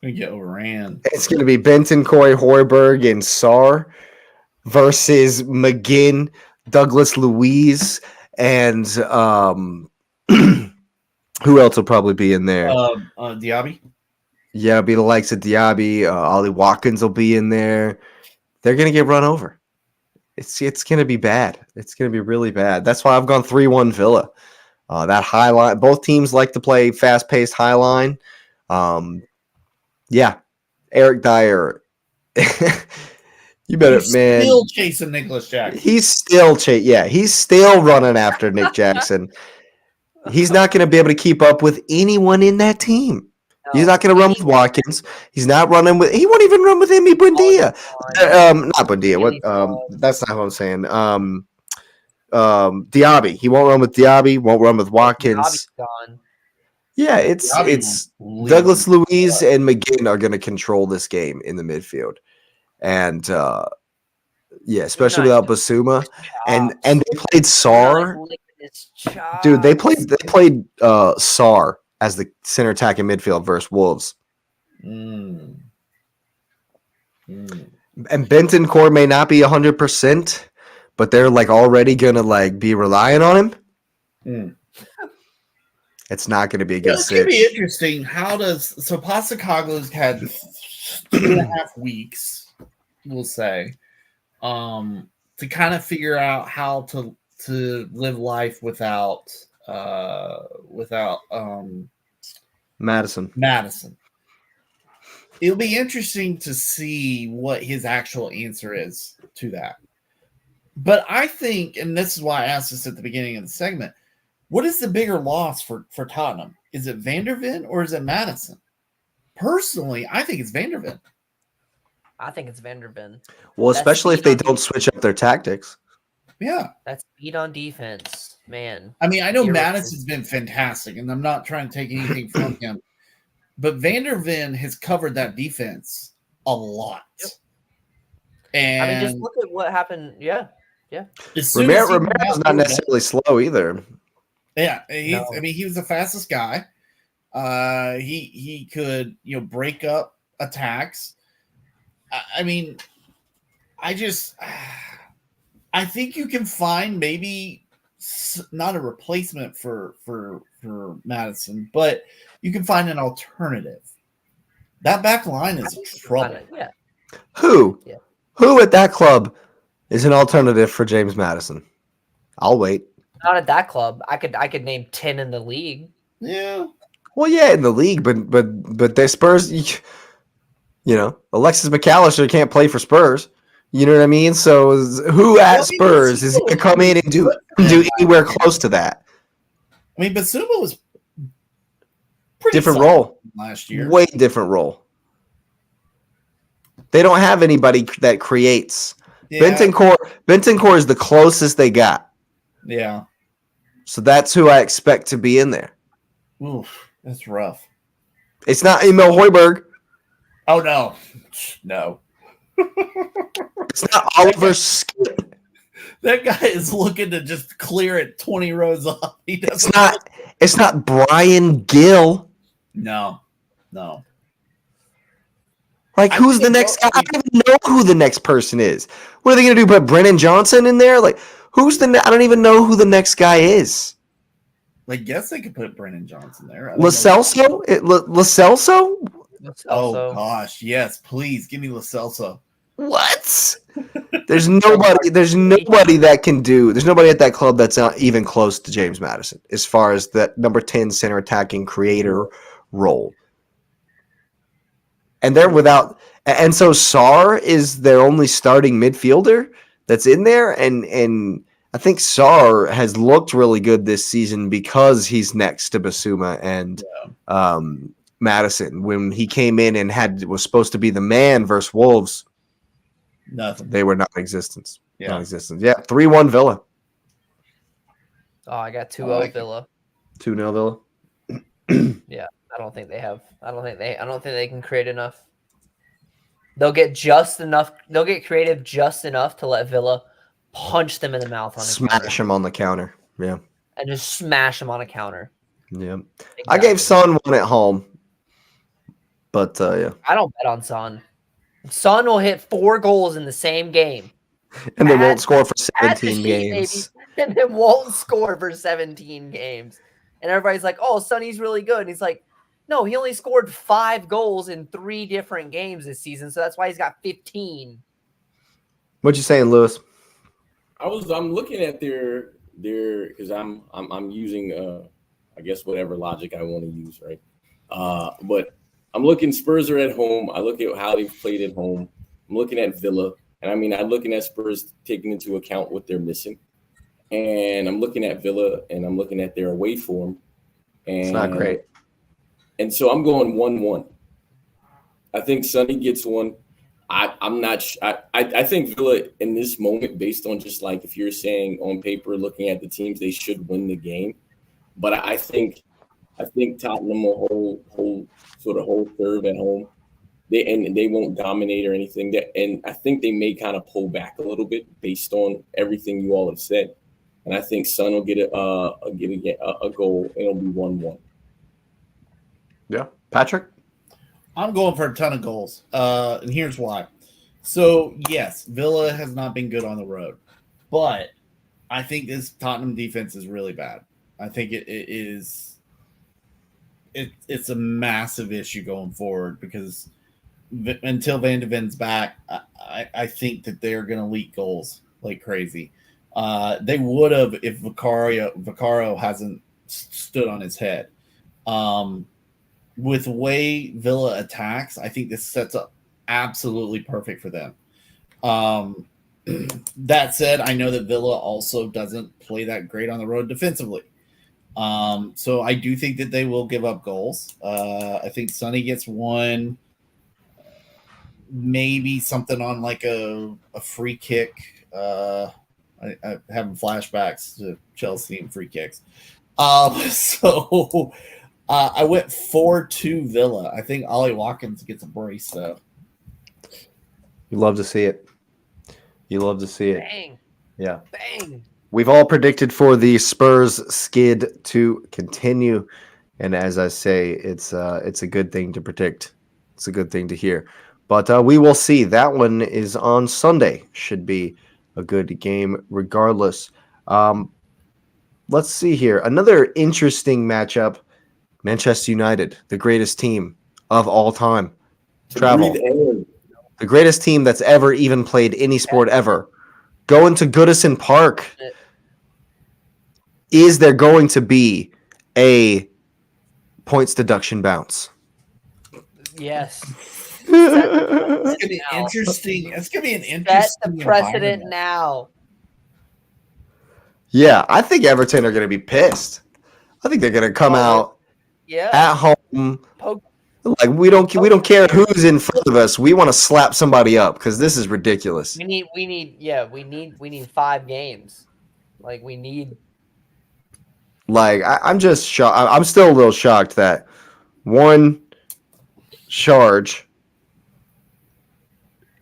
we get overran. It's going to be Benton, Corey, Hoiberg, and Sarr versus McGinn, Douglas Luiz, and who else will probably be in there? Diaby. Yeah, it'll be the likes of Diaby. Ollie Watkins will be in there. They're going to get run over. It's going to be bad. It's going to be really bad. That's why I've gone 3-1 Villa. That high line. Both teams like to play fast-paced high line. Yeah, Eric Dyer. You better, man. Still chasing Nicholas Jackson. He's still he's still running after Nick Jackson. He's not going to be able to keep up with anyone in that team. He's not going to run with Watkins. He's not running with. He won't even run with Emi Buendia. Not Buendia. What? That's not what I'm saying. Diaby. He won't run with Diaby. Won't run with Watkins. Yeah, it's Douglas Luiz and McGinn are going to control this game in the midfield, and especially without Basuma, and they played Sarr. Dude, they played Sarr as the center attacking midfield versus Wolves. And Benton Core may not be 100%, but they're already gonna be relying on him. It's not going to be a good situation. It's going to be interesting. Postecoglou's had 2.5 weeks, we'll say, to kind of figure out how to live life without Madison. It'll be interesting to see what his actual answer is to that. But I think, and this is why I asked this at the beginning of the segment, what is the bigger loss for Tottenham? Is it Van der Ven or is it Madison? Personally, I think it's Van der Ven. I think it's Van der Ven. Well, especially if they don't switch up their tactics. Yeah. That's speed on defense, man. I mean, I know Madison's been fantastic, and I'm not trying to take anything from him. But Van der Ven has covered that defense a lot. Yep. And just look at what happened. Yeah. Romero's not necessarily slow either. Yeah, I mean, he was the fastest guy. He could break up attacks. I mean, I think you can find maybe not a replacement for Madison, but you can find an alternative. That back line is trouble. Yeah. Who at that club is an alternative for James Madison? I'll wait. Not at that club. I could name 10 in the league. Yeah. Well, yeah, in the league, but the Spurs, Alexis McAllister can't play for Spurs. You know what I mean? So who at Spurs is going to come in and do anywhere close to that? I mean, Basuma was pretty different role last year. Way different role. They don't have anybody that creates. Yeah. Bentancur is the closest they got. Yeah. So that's who I expect to be in there. Oof, that's rough. It's not Emil Højbjerg. Oh, no. No. It's not Oliver Skip. That guy is looking to just clear it 20 rows up. It's not Brian Gill. No. Like, who's the next guy? I don't even know who the next person is. What are they going to do? Put Brennan Johnson in there? Like, I don't even know who the next guy is. I guess they could put Brennan Johnson there. Lo Celso? Oh, gosh. Yes, please. Give me Lo Celso. What? There's nobody that can do. There's nobody at that club that's not even close to James Madison as far as that number 10 center attacking creator role. And they're without, and so Sarr is their only starting midfielder that's in there, and I think Sarr has looked really good this season because he's next to Basuma and Madison. When he came in and was supposed to be the man versus Wolves, nothing. They were non-existent. Yeah. Non-existent. Yeah, 3-1 Villa. Oh, I got 2-0 Villa. 2-0 Villa. Yeah. I don't think they can create enough. They'll get just enough. They'll get creative just enough to let Villa punch them in the mouth smash them on the counter. Yeah, and just smash them on a counter. Yeah, exactly. I gave Son one at home, but yeah, I don't bet on Son. Son will hit 4 goals in the same game, and they won't score for 17 games. And they won't score for 17 games. And everybody's like, "Oh, Sonny's really good." And he's like, "No, he only scored 5 goals in 3 different games this season, so that's why he's got 15." What you saying, Lewis? I'm looking at their because I'm using I guess whatever logic I want to use, right? But I'm looking. Spurs are at home. I look at how they've played at home. I'm looking at Villa, and I mean I'm looking at Spurs taking into account what they're missing, and I'm looking at Villa, and I'm looking at their away form. And it's not great. And so I'm going 1-1. I think Sonny gets one. I'm not. I think Villa in this moment, based on just like if you're saying on paper, looking at the teams, they should win the game. But I think Tottenham will hold serve at home. They won't dominate or anything. And I think they may kind of pull back a little bit based on everything you all have said. And I think Son will get a goal. And it'll be 1-1. Yeah, Patrick. I'm going for a ton of goals, and here's why. So yes, Villa has not been good on the road, but I think this Tottenham defense is really bad. I think it is. It's a massive issue going forward because until Van de Ven's back, I think that they're going to leak goals like crazy. They would have if Vicario hasn't stood on his head. With the way Villa attacks, I think this sets up absolutely perfect for them. That said, I know that Villa also doesn't play that great on the road defensively. So I do think that they will give up goals. I think Sonny gets one, maybe something on like a free kick. I'm having flashbacks to Chelsea and free kicks. So I went 4-2 Villa. I think Ollie Watkins gets a brace, though. You love to see it. Bang. Yeah. Bang. We've all predicted for the Spurs skid to continue. And as I say, it's a good thing to predict It's a good thing to hear. But we will see. That one is on Sunday. Should be a good game regardless. Let's see here. Another interesting matchup. Manchester United, the greatest team of all time. Travel. The greatest team that's ever even played any sport ever. Going to Goodison Park. Is there going to be a points deduction bounce? Yes. It's gonna be interesting. It's gonna be an interesting. Set the precedent now. Yeah, I think Everton are going to be pissed. I think they're going to come out at home. Like we don't care who's in front of us. We want to slap somebody up because this is ridiculous. We need 5 games. Like we need. Like I'm just shocked. I'm still a little shocked that one charge.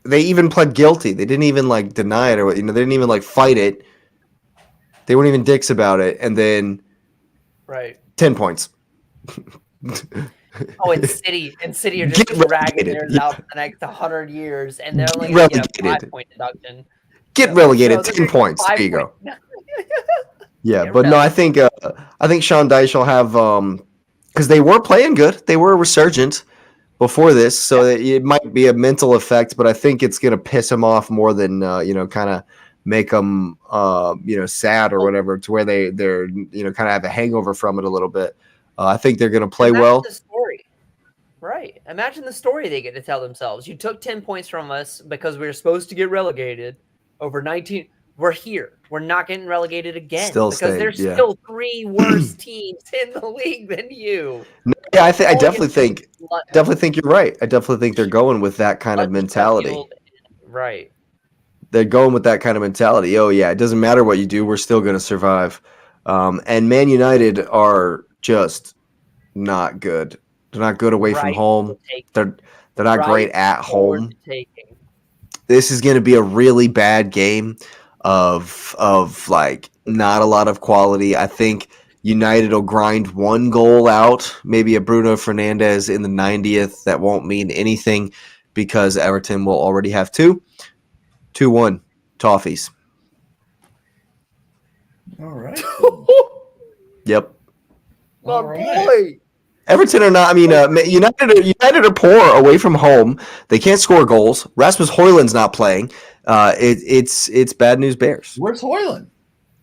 They even pled guilty. They didn't even like deny it or they didn't even like fight it. They weren't even dicks about it, and then 10 points. Oh, and City are just dragging theirs out for the next 100 years, and they're only going to get a 5-point deduction. Get relegated, 10 points. There you go. Yeah, but no, I think Sean Dyche will have because they were playing good. They were resurgent before this, so it might be a mental effect, but I think it's going to piss him off more than kind of make them sad or whatever, to where they're kind of have a hangover from it a little bit. I think they're going to play well. The story. Right. Imagine the story they get to tell themselves. You took 10 points from us because we were supposed to get relegated over 19. We're here. We're not getting relegated again there's still 3 worse teams in the league than you. Yeah, I definitely think you're right. I definitely think they're going with that kind of mentality. Right. They're going with that kind of mentality. Oh yeah, it doesn't matter what you do. We're still going to survive. And Man United are just not good. They're not good away from home. They're not great at home. This is going to be a really bad game of like not a lot of quality. I think United will grind 1 goal out, maybe a Bruno Fernandes in the 90th. That won't mean anything because Everton will already have 2. 2-1 Toffees. All right. Yep. Well, boy. Everton are not. I mean, United are poor away from home. They can't score goals. Rasmus Højlund's not playing. It's bad news bears. Where's Højlund?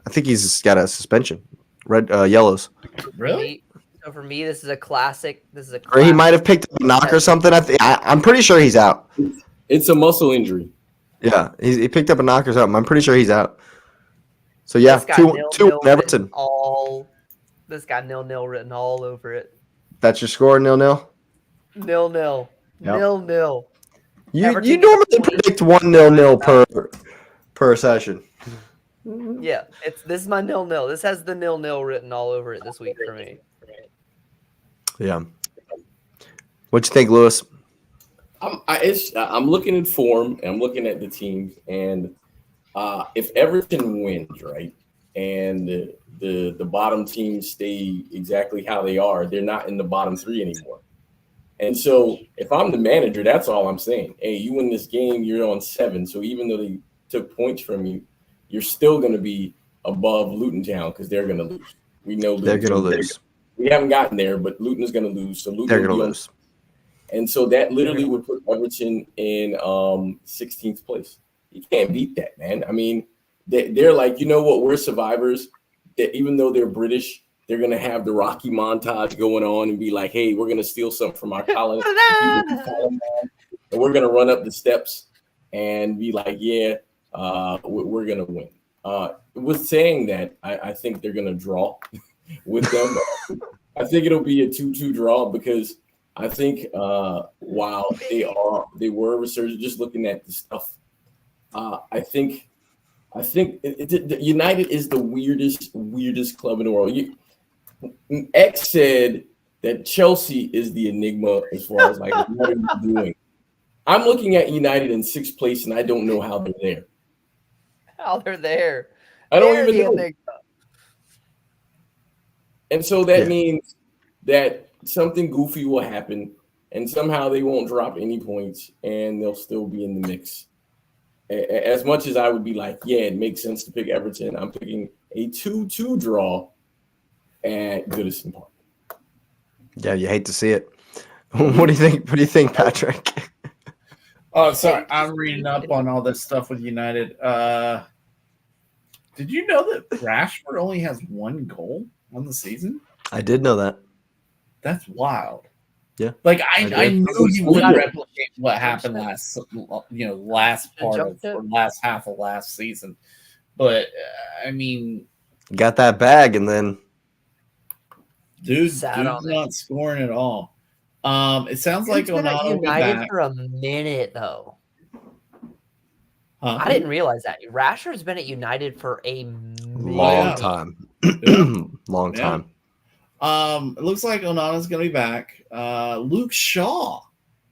I think he's got a suspension. Red yellows. Really? So for me, this is a classic. Or he might have picked up a knock or something. I'm pretty sure he's out. It's a muscle injury. Yeah, he picked up a knock or something. I'm pretty sure he's out. So yeah, 2-1 Everton. This got 0-0 written all over it. That's your score, 0-0? 0-0. Yep. 0-0. You normally predict 1-0 per session. Yeah, this is my 0-0. This has the 0-0 written all over it this week for me. Yeah. What you think, Lewis? I'm looking at form and I'm looking at the teams, and if Everton wins, right, and the bottom teams stay exactly how they are, they're not in the bottom 3 anymore. And so if I'm the manager, that's all I'm saying. Hey, you win this game, you're on 7. So even though they took points from you, you're still going to be above Luton Town because they're going to lose. We know Luton, they're going to lose. We haven't gotten there, but Luton is going to lose. So they're going to lose. And so that literally would put Everton in 16th place. You can't beat that, man. I mean, they're like, you know what? We're survivors. That even though they're British, they're going to have the Rocky montage going on and be like, hey, we're going to steal something from our colony. And we're going to run up the steps and be like, yeah, we're going to win. With saying that, I think they're going to draw with them. I think it'll be a 2-2 draw because I think while they were resurgent, just looking at the stuff, I think United is the weirdest club in the world. X said that Chelsea is the enigma as far as like what are you doing? I'm looking at United in 6th place and I don't know how they're there. How they're there? I don't even know. Enigma. And so that means that something goofy will happen and somehow they won't drop any points, and they'll still be in the mix. As much as I would be like, yeah, it makes sense to pick Everton, I'm picking a 2-2 draw at Goodison Park. Yeah, you hate to see it. What do you think? What do you think, Patrick? Oh, sorry. I'm reading up on all this stuff with United. Did you know that Rashford only has 1 goal on the season? I did know that. That's wild. Yeah. Like I knew he would Yeah. replicate what happened last half of last season. But I mean, Got that bag, and then dude's Sat on it. not scoring at all. It sounds like He's been at Onana will be United back. for a minute though. Huh? I didn't realize that. Rashford's been at United for a long minute. time. Yeah. Long Yeah. time. It looks like Onana's going to be back. Luke Shaw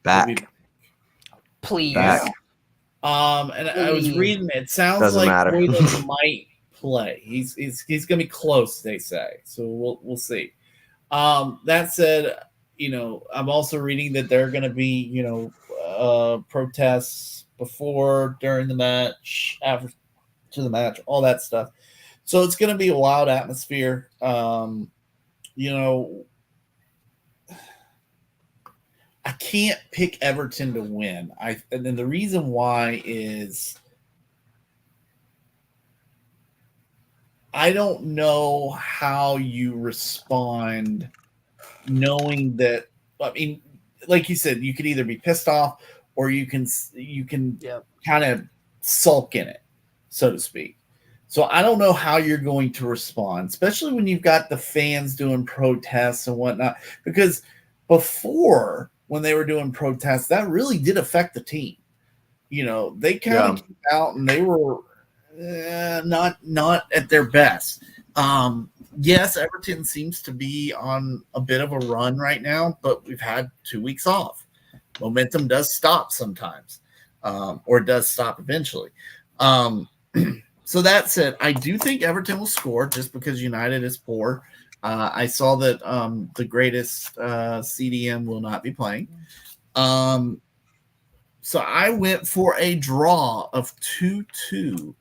Back. Please. Back. And I was reading it. Sounds Doesn't like matter. Goydon might play. He's going to be close, they say. So we'll see. That said, I'm also reading that there are going to be, protests before, during the match, after the match, all that stuff. So it's going to be a wild atmosphere. I can't pick Everton to win. And then the reason why is I don't know how you respond knowing that. I mean, like you said, you could either be pissed off or you can kind of sulk in it, so to speak. So I don't know how you're going to respond, especially when you've got the fans doing protests and whatnot. Because before, when they were doing protests, that really did affect the team. They kind of came out and they were not at their best. Yes, Everton seems to be on a bit of a run right now, but we've had 2 weeks off. Momentum does stop sometimes, or does stop eventually. So that said, I do think Everton will score just because United is poor. I saw that the greatest CDM will not be playing. So I went for a draw of 2-2.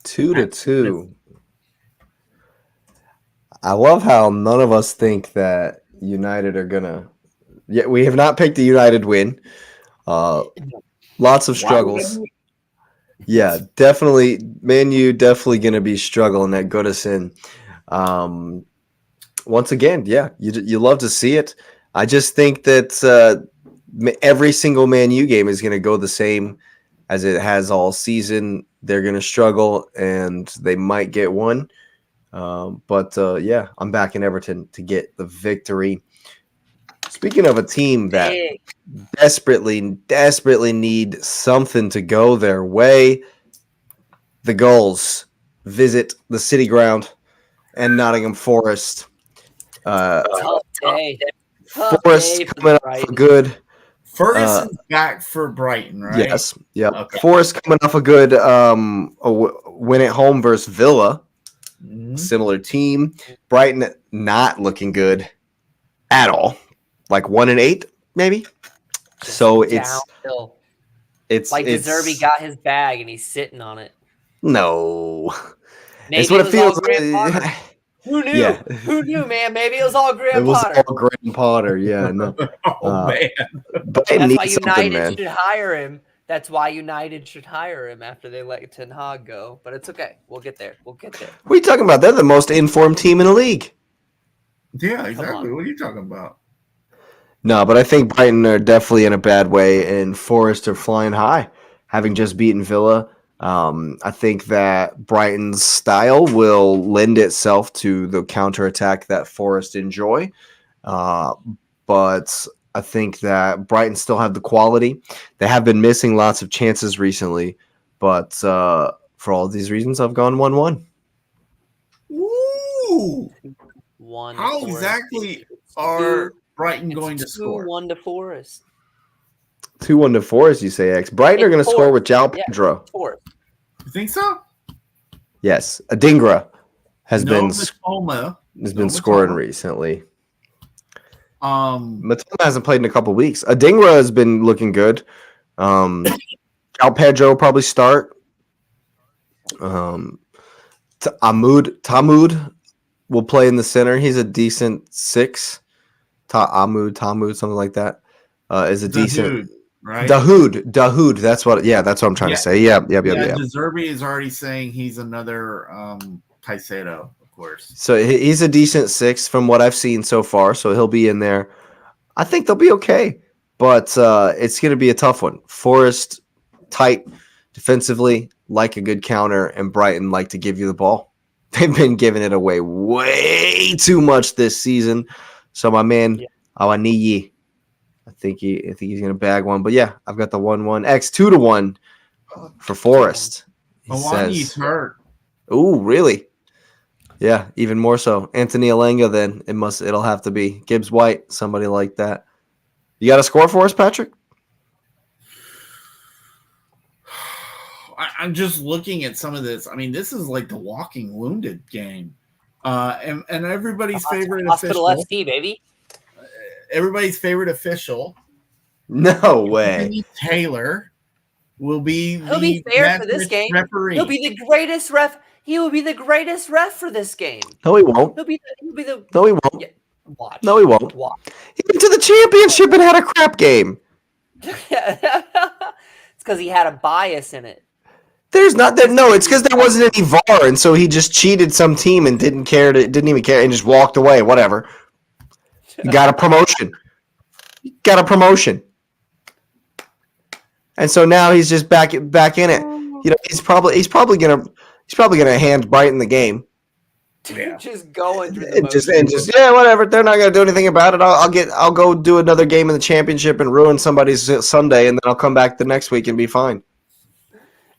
2-2. I love how none of us think that United are gonna. Yeah, we have not picked a United win. Lots of struggles. Yeah, definitely. Man U definitely gonna be struggling at Goodison. Once again, yeah, you love to see it. I just think that every single Man U game is gonna go the same as it has all season. They're gonna struggle, and they might get one. But yeah, I'm backing Everton to get the victory. Speaking of a team that desperately need something to go their way, the Gulls visit the City Ground and Nottingham Forest. Forest coming up for good. Ferguson's back for Brighton, right? Yes. Yep. Okay. Forest coming off a good win at home versus Villa. Mm-hmm. Similar team. Brighton not looking good at all. Like 1-8, maybe. So it's like De Zerbi got his bag and he's sitting on it. No. Maybe it's what it feels like. Who knew? Yeah. Who knew, man? Maybe it was all Graham Potter. It was all Graham Potter, yeah. No. Man. But That's why United should hire him. That's why United should hire him after they let Ten Hag go. But it's okay. We'll get there. What are you talking about? They're the most informed team in the league. Yeah, exactly. What are you talking about? No, but I think Brighton are definitely in a bad way, and Forest are flying high, having just beaten Villa. I think that Brighton's style will lend itself to the counterattack that Forest enjoy. But I think that Brighton still have the quality. They have been missing lots of chances recently, but for all these reasons, I've gone 1-1. Ooh! How Forest. Exactly are Brighton going to score? 2-1 to Forest. 2-1 to Forest, you say, X. Brighton are going to score with João Pedro. Forest. You think so? Yes. Adingra has been Matoma. scoring recently. Matoma hasn't played in a couple weeks. Adingra has been looking good. Cal Pedro probably start. Tamud will play in the center. He's a decent 6. Tamud, something like that. Is a decent. Right? Dahoud. That's what I'm trying to say. Yep. De Zerbi is already saying he's another Caicedo, of course. So he's a decent 6 from what I've seen so far. So he'll be in there. I think they'll be okay, but it's going to be a tough one. Forest tight defensively, like a good counter, and Brighton like to give you the ball. They've been giving it away way too much this season. So my man, Awaniyi, I think he's going to bag one. But yeah, I've got the 1-1 X 2-1 for Forest. Awaniyi's hurt. Ooh, really? Yeah, even more so. Anthony Alenga, then it'll have to be Gibbs White, somebody like that. You got a score for us, Patrick? I'm just looking at some of this. I mean, this is like the Walking Wounded game, and everybody's favorite Hospital official, ST, baby. Everybody's favorite official. No way. Taylor will be. He'll be fair for this game. Referee. He'll be the greatest ref. He will be the greatest ref for this game. No, he won't. He'll be the. No, he won't. Yeah, watch. No, he won't. Watch. He went to the championship and had a crap game. It's because he had a bias in it. There's not that. No, it's because there wasn't any VAR, and so he just cheated some team and didn't even care, and just walked away. Whatever. You got a promotion. And so now he's just back in it. You know, he's probably gonna hand Brighton the game. Yeah. Just going through the and just whatever. They're not gonna do anything about it. I'll go do another game in the championship and ruin somebody's Sunday, and then I'll come back the next week and be fine.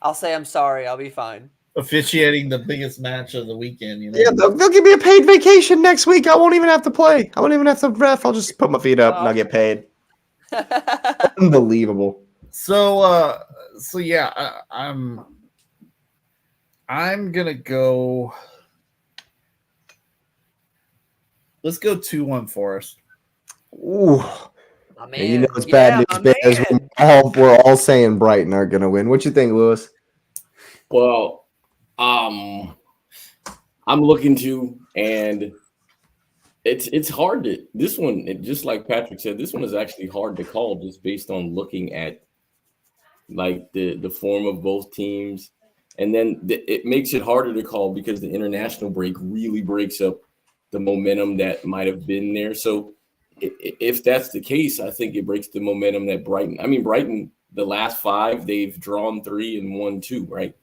I'll say I'm sorry. I'll be fine. Officiating the biggest match of the weekend. You know? Yeah, they'll give me a paid vacation next week. I won't even have to play. I won't even have to ref. I'll just put my feet up and I'll get paid. Unbelievable. So yeah, I'm gonna go. Let's go 2-1 Forest. Ooh. My man. And you know it's bad news. We're all saying Brighton are gonna win. What you think, Lewis? Well, I'm looking to, and it's hard to this one. Just like Patrick said, this one is actually hard to call just based on looking at like the form of both teams, and then it makes it harder to call because the international break really breaks up the momentum that might have been there. So if that's the case, I think it breaks the momentum that Brighton, the last 5, they've drawn 3 and won 2, right?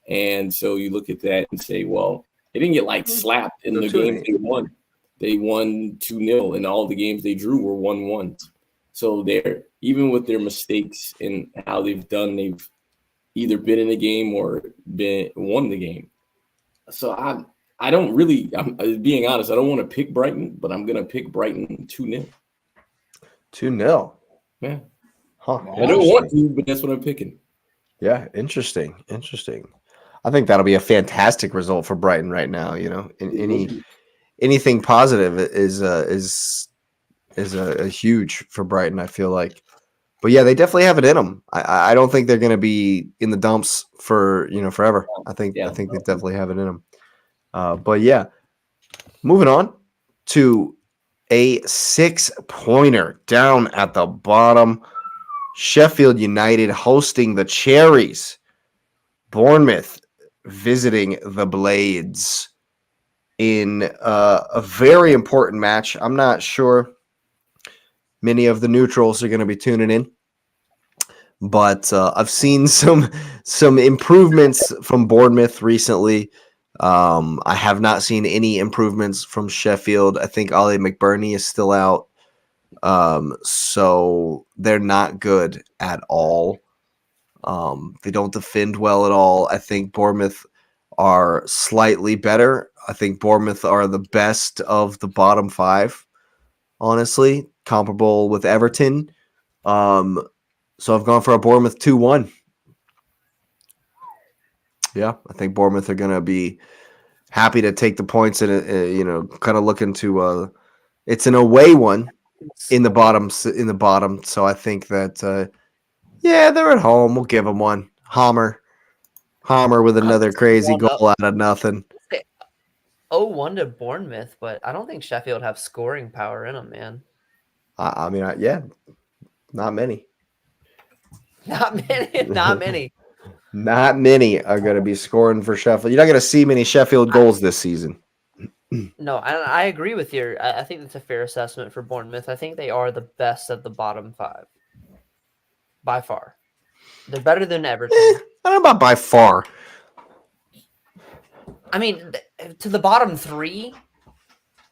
And so you look at that and say, well, they didn't get slapped in the games they won. They won 2-0, and all the games they drew were 1-1. So they're, even with their mistakes and how they've done, they've either been in the game or won the game. So I don't really, I'm being honest, I don't want to pick Brighton, but I'm going to pick Brighton 2-0. 2-0. Yeah. Huh. I don't want to, but that's what I'm picking. Yeah, interesting. I think that'll be a fantastic result for Brighton right now. You know, anything positive is a huge for Brighton, I feel like. But yeah, they definitely have it in them. I don't think they're going to be in the dumps for forever. I think they definitely have it in them. But yeah, moving on to a 6-pointer down at the bottom. Sheffield United hosting the Cherries. Bournemouth visiting the Blades in a very important match. I'm not sure many of the neutrals are going to be tuning in, but I've seen some improvements from Bournemouth recently. I have not seen any improvements from Sheffield. I think Ollie McBurney is still out, so they're not good at all. They don't defend well at all. I think Bournemouth are slightly better. I think Bournemouth are the best of the bottom 5, honestly, comparable with Everton. So I've gone for a Bournemouth 2-1. Yeah, I think Bournemouth are going to be happy to take the points and kind of looking to it's an away one, in the bottom. So I think that they're at home. We'll give them one. Hammer with another crazy goal out of nothing. 0-1 to Bournemouth, but I don't think Sheffield have scoring power in them, man. Not many. Not many. Not many are going to be scoring for Sheffield. You're not going to see many Sheffield goals this season. No, I agree with you. I think that's a fair assessment for Bournemouth. I think they are the best of the bottom 5. By far. They're better than Everton. I don't know about by far. I mean, to the bottom 3,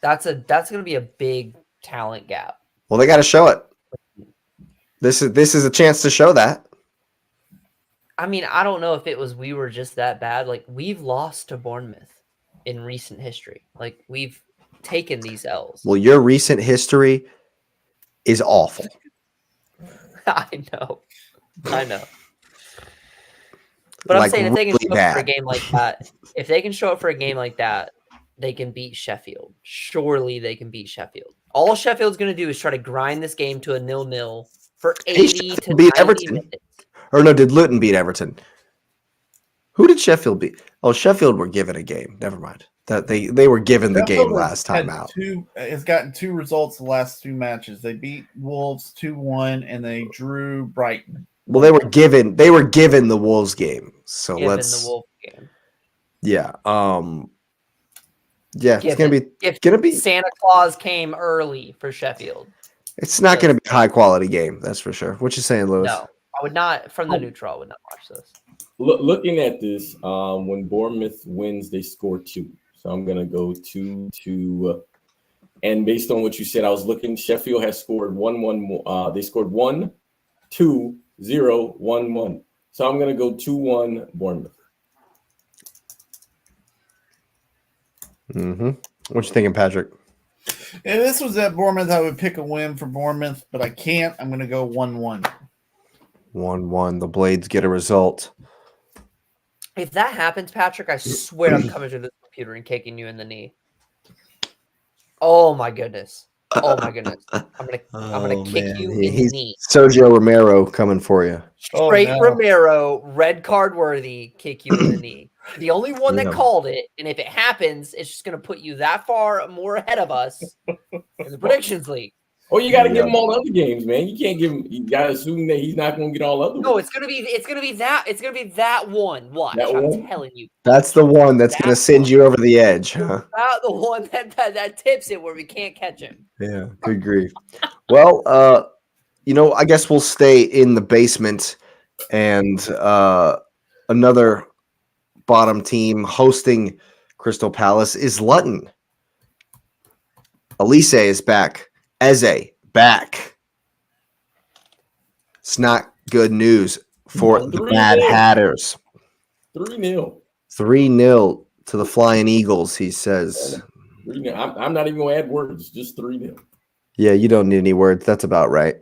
that's going to be a big talent gap. Well, they got to show it. This is a chance to show that. I mean, I don't know if it was we were just that bad. Like, we've lost to Bournemouth in recent history. Like, we've taken these L's. Well, your recent history is awful. I know. But I'm saying if they can show up for a game like that, they can beat Sheffield. Surely they can beat Sheffield. All Sheffield's going to do is try to grind this game to a 0-0 for 80 to 90 minutes. Or no, did Luton beat Everton? Who did Sheffield beat? Oh, Sheffield were given a game. Never mind. That they were given the game last time out. It's gotten 2 results the last 2 matches. They beat Wolves 2-1 and they drew Brighton. Well, they were given the Wolves game. So the Wolves game. Yeah. It's gonna be Santa Claus came early for Sheffield. It's not gonna be a high quality game, that's for sure. What you saying, Lewis? No, I would not from the neutral. I would not watch this. Looking at this, when Bournemouth wins, they score 2. So I'm gonna go 2-2. And based on what you said, I was looking. Sheffield has scored 1-1. They scored 1-2-0-1-1. So I'm gonna go 2-1 Bournemouth. What you thinking, Patrick? If this was at Bournemouth, I would pick a win for Bournemouth, but I can't. I'm going to go 1-1. 1-1. The Blades get a result. If that happens, Patrick, I swear I'm coming to this computer and kicking you in the knee. Oh my goodness. I'm gonna kick you in the knee. Sergio Romero coming for you. Straight Romero, red card worthy, kick you in the knee. The only one that called it, and if it happens, it's just gonna put you that far more ahead of us in the predictions league. Oh, you got to give him all the other games, man. You can't give him. You got to assume that he's not going to get all other. No, it's gonna be that one. Watch, I'm telling you. That's the one that's gonna send you over the edge, huh? The one that tips it where we can't catch him. Yeah, good grief. Well, I guess we'll stay in the basement, and another bottom team hosting Crystal Palace is Luton. Elise is back. Eze back. It's not good news for the Mad Hatters. 3-0. 3-0 to the Flying Eagles, he says. 3-0. I'm not even going to add words. Just 3-0. Yeah, you don't need any words. That's about right.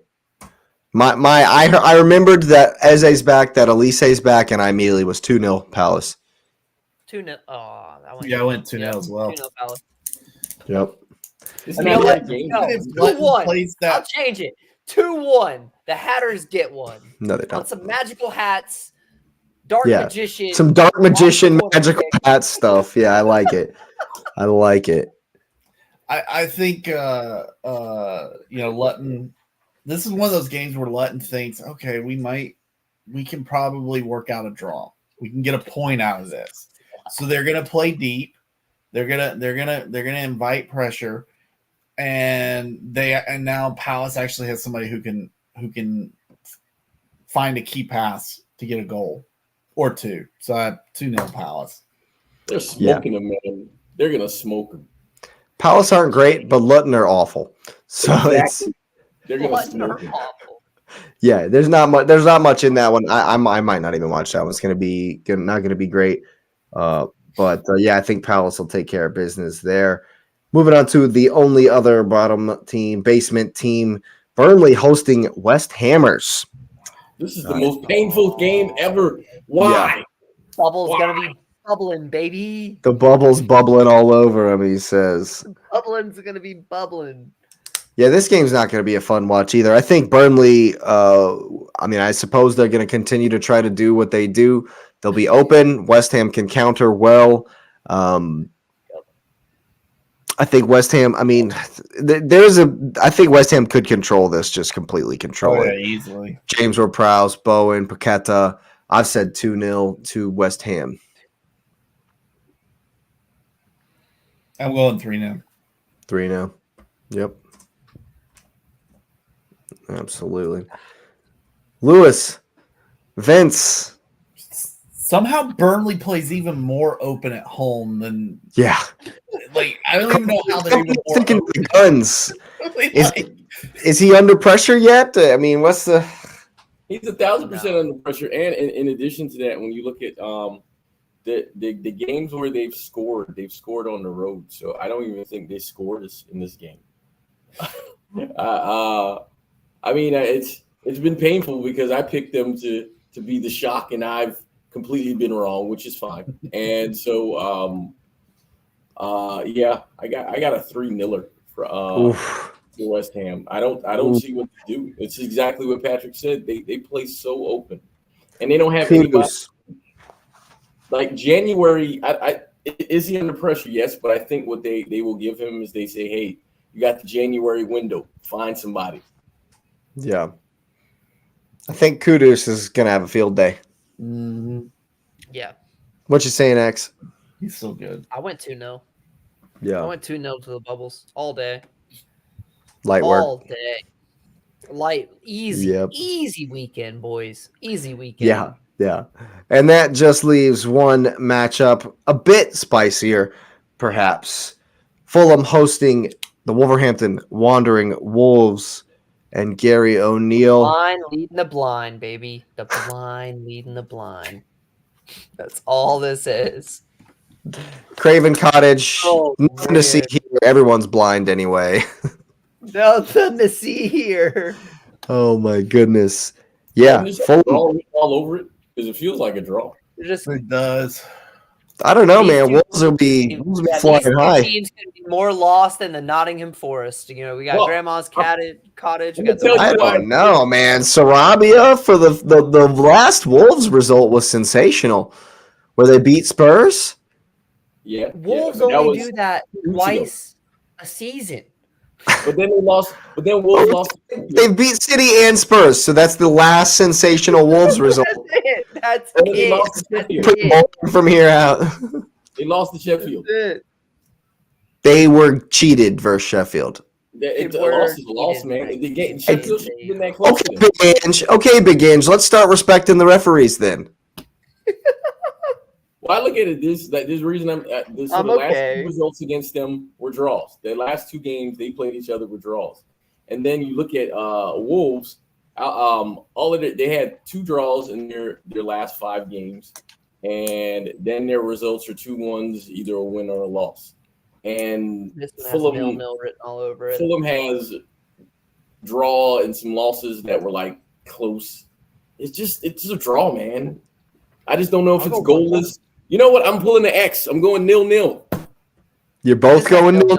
I remembered that Eze's back, that Elise's back, and I immediately was 2-0 Palace. 2-0. Oh, I went 2-0 as well. 2-0 Palace. Yep. It's not a game. 2-1. I'll change it. 2-1. The Hatters get one. No, they don't. On some magical hats. Dark magician. Some dark magician magical hat stuff. Yeah, I like it. I think Luton. This is one of those games where Luton thinks, okay, we can probably work out a draw. We can get a point out of this. So they're gonna play deep. They're gonna invite pressure, and now Palace actually has somebody who can find a key pass to get a goal or two. So I have 2-0 Palace. They're smoking them, man. They're gonna smoke them. Palace aren't great, but Luton are awful. So they're gonna smoke them. Yeah, there's not much in that one. I might not even watch that one. It's not gonna be great. But I think Palace will take care of business there. Moving on to the only other basement team, Burnley hosting West Hammers. This is the most painful game ever. Why? Yeah. Bubble's gonna be bubbling, baby. The bubble's bubbling all over him, he says. Bubbling's gonna be bubbling. Yeah, this game's not going to be a fun watch either. I think Burnley, I suppose they're going to continue to try to do what they do. They'll be open. West Ham can counter well. I think West Ham, I think West Ham could control this, just completely control it. Easily. James Ward-Prowse, Bowen, Paqueta. I've said 2-0 to West Ham. I'm going 3-0. 3-0. Yep. Absolutely. Lewis, Vince. Somehow Burnley plays even more open at home than I don't even know how they're even more sticking to the guns. Like, Is he under pressure yet? I mean, what's the? He's 1,000% under pressure, and in addition to that, when you look at the games where they've scored on the road. So I don't even think they scored in this game. It's been painful because I picked them to be the shock, and I've completely been wrong, which is fine. And so, I got a 3-0 for West Ham. I don't see what to do. It's exactly what Patrick said. They play so open, and they don't have anybody. Like January, is he under pressure? Yes, but I think what they will give him is they say, hey, you got the January window. Find somebody. Yeah. I think Kudus is going to have a field day. Mm-hmm. Yeah. What you saying, X? He's so good. I went 2-0. Yeah. I went 2-0 to the Bubbles all day. Light work. All day. Easy weekend, boys. Easy weekend. Yeah. And that just leaves one matchup a bit spicier, perhaps. Fulham hosting the Wolverhampton Wandering Wolves and Gary O'Neill. Blind leading the blind, baby. The blind leading the blind. That's all this is. Craven Cottage. Nothing to see here. Everyone's blind anyway. Nothing to see here. Oh my goodness. Yeah. Fulham all over it because it feels like a draw. It does. I don't know, man. Wolves will be flying high. Teams can be more lost than the Nottingham Forest. You know, we got Grandma's Cottage. We got I don't know, man. Sarabia for the last Wolves result was sensational, where they beat Spurs. Yeah, Wolves only do that twice a season. But then they lost. But then Wolves lost. They beat City and Spurs, so that's the last sensational Wolves result. That's it. Put Bolton from here out. They lost to Sheffield. They were cheated versus Sheffield. A loss is a loss, man. Sheffield should have been that close. Okay, Big Ange. Let's start respecting the referees then. Well, I look at it this reason the last two results against them were draws. The last two games they played each other were draws, and then you look at Wolves. All of it, they had 2 draws in their last 5 games, and then their results are 2-1s, either a win or a loss. And Fulham has 0-0 written all over it. Fulham has draw and some losses that were like close. It's just a draw, man. I just don't know if it's goalless. You know what? I'm pulling the X. I'm going 0-0. You're both going 0-0?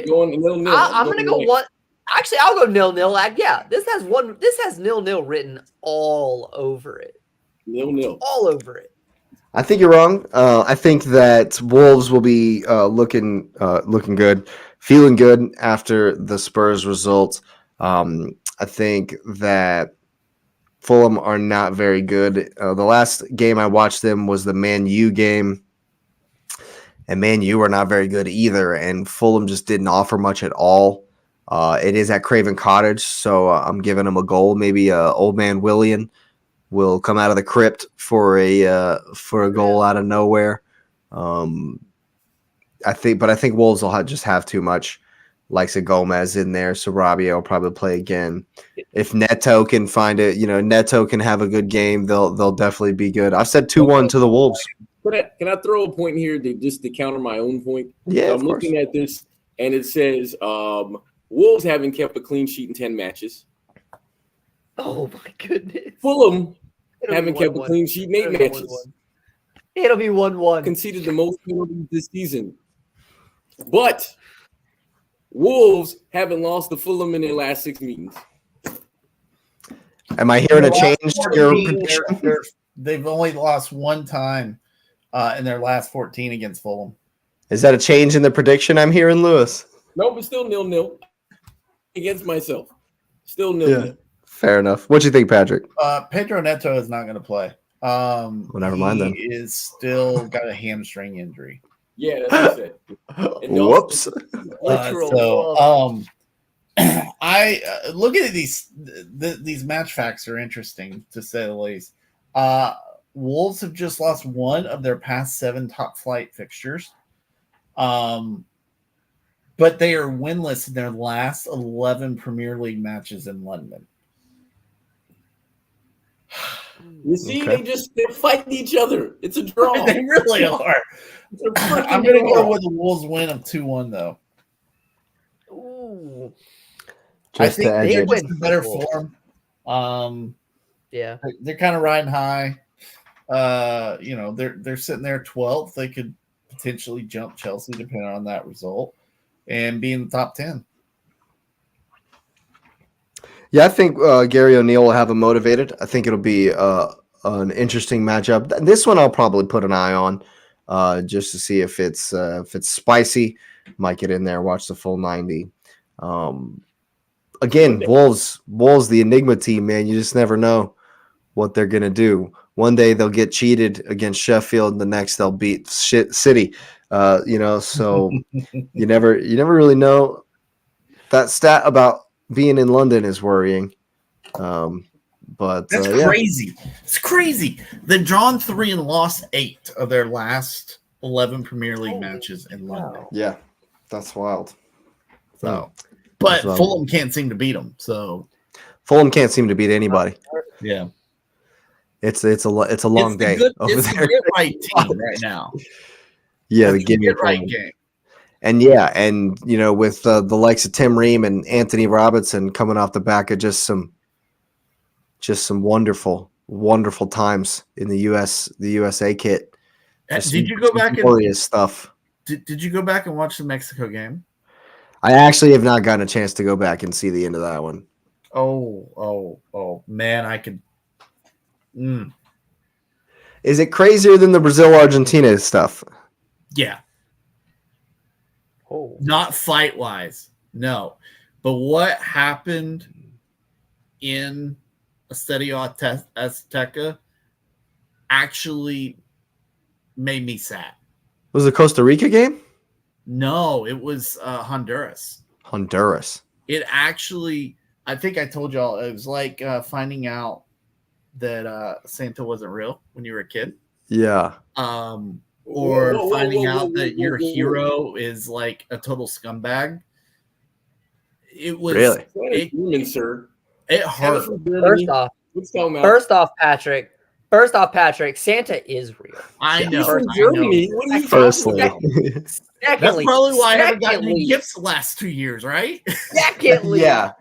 Going 0-0. I'm gonna go one. Actually, I'll go 0-0. Yeah, this has 0-0 written all over it. 0-0. All over it. I think you're wrong. I think that Wolves will be looking good, feeling good after the Spurs result. I think that Fulham are not very good. The last game I watched them was the Man U game, and Man U are not very good either, and Fulham just didn't offer much at all. It is at Craven Cottage, so I'm giving them a goal. Maybe old man Willian will come out of the crypt for a goal out of nowhere. I think Wolves will just have too much. Likes a Gomez in there. Sarabia will probably play again. If Neto can find it, Neto can have a good game. They'll definitely be good. I've said 2-1 to the Wolves. Can I throw a point here to counter my own point? Yeah, I'm looking at this, and it says Wolves haven't kept a clean sheet in 10 matches. Oh my goodness. Fulham haven't kept a clean sheet in 8 matches. It'll be 1-1. Conceded the most penalties this season, but Wolves haven't lost to Fulham in their last 6 meetings. Am I hearing a change to your prediction? They've only lost one time in their last 14 against Fulham. Is that a change in the prediction I'm hearing, Lewis? No, but still 0-0 against myself. Still 0-0. Fair enough. What do you think, Patrick? Pedro Neto is not going to play. Well, never mind then. He is still got a hamstring injury. Yeah, that's what I said. Whoops. I look at these match facts are interesting to say the least. Wolves have just lost one of their past 7 top flight fixtures. But they are winless in their last 11 Premier League matches in London. You see, they're fighting each other. It's a draw. They really are. I'm going to go with the Wolves win of 2-1, though. Ooh. I think they're just in better form. Yeah, they're kind of riding high. They're sitting there 12th. They could potentially jump Chelsea depending on that result and be in the top 10. Yeah, I think Gary O'Neill will have him motivated. I think it'll be an interesting matchup. This one I'll probably put an eye on just to see if it's spicy. Might get in there, watch the full 90. Again, Wolves, the enigma team, man. You just never know what they're gonna do. One day they'll get cheated against Sheffield, the next they'll beat City. So you never really know. That stat about being in London is worrying. But that's crazy. It's crazy. They've drawn 3 and lost 8 of their last 11 Premier League matches in London. Yeah, that's wild. So, but Fulham can't seem to beat them. So Fulham can't seem to beat anybody. Yeah, it's a long day over there. The right team right now. Yeah, the get right game. And with the likes of Tim Ream and Anthony Robinson coming off the back of just some wonderful times in the USA kit. Did you go back and glorious stuff? Did you go back and watch the Mexico game? I actually have not gotten a chance to go back and see the end of that one. Oh, man, I could. Is it crazier than the Brazil-Argentina stuff? Yeah. Oh. Not fight-wise, no. But what happened in Estadio Azteca actually made me sad. Was it the Costa Rica game? No, it was Honduras. It actually, I think I told y'all, it was like finding out that Santa wasn't real when you were a kid. Yeah. Or finding out that your hero is like a total scumbag. It was really human, sir. It hurt. First off, Patrick, Santa is real. I know. From Germany. What are you Firstly. That's probably why I haven't gotten any gifts the last 2 years, right? Secondly. Yeah.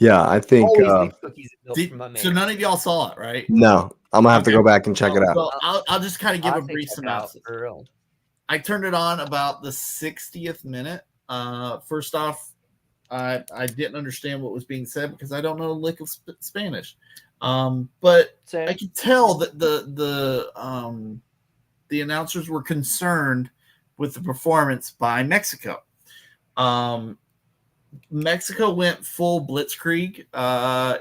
Yeah, I think. So none of y'all saw it, right? No, I'm gonna have to go back and check it out. So I'll just kind of give a brief synopsis. I turned it on about the 60th minute. First off, I didn't understand what was being said because I don't know a lick of Spanish. But I could tell that the announcers were concerned with the performance by Mexico. Mexico went full blitzkrieg.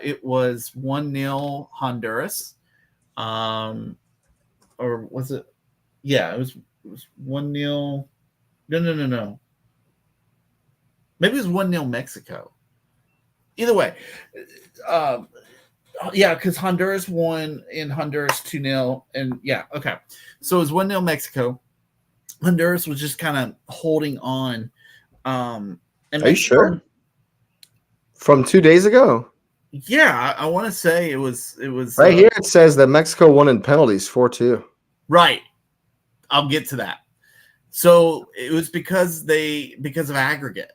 It was 1-0 Honduras. Or was it? Yeah, it was 1-0. No. Maybe it was 1-0 Mexico. Either way. Yeah, because Honduras won in Honduras 2-0. And yeah, okay. So it was 1-0 Mexico. Honduras was just kind of holding on. And are you sure? From 2 days ago? Yeah, I want to say it was right here. It says that Mexico won in penalties 4-2. Right. I'll get to that. So it was because of aggregate.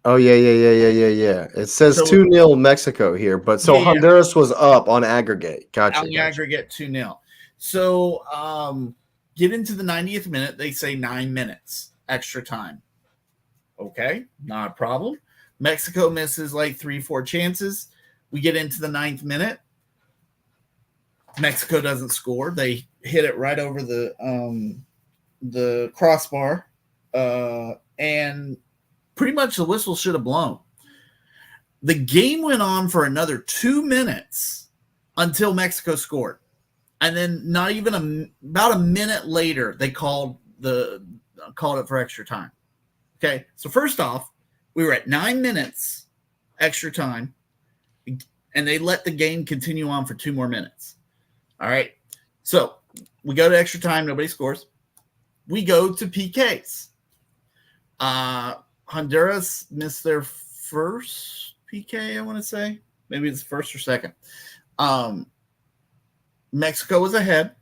Oh yeah. It says 2-0 Mexico here, but Honduras was up on aggregate. Gotcha. On the aggregate 2-0. So get into the 90th minute. They say 9 minutes extra time. Okay, not a problem. Mexico misses like 3-4 chances. We get into the 9th minute. Mexico doesn't score. They hit it right over the crossbar, and pretty much the whistle should have blown. The game went on for another 2 minutes until Mexico scored. And then not even about a minute later, they called it for extra time. Okay, so first off, we were at 9 minutes extra time, and they let the game continue on for 2 more minutes. All right, so we go to extra time, nobody scores. We go to PKs. Honduras missed their first PK, I want to say. Maybe it's first or second. Mexico was ahead.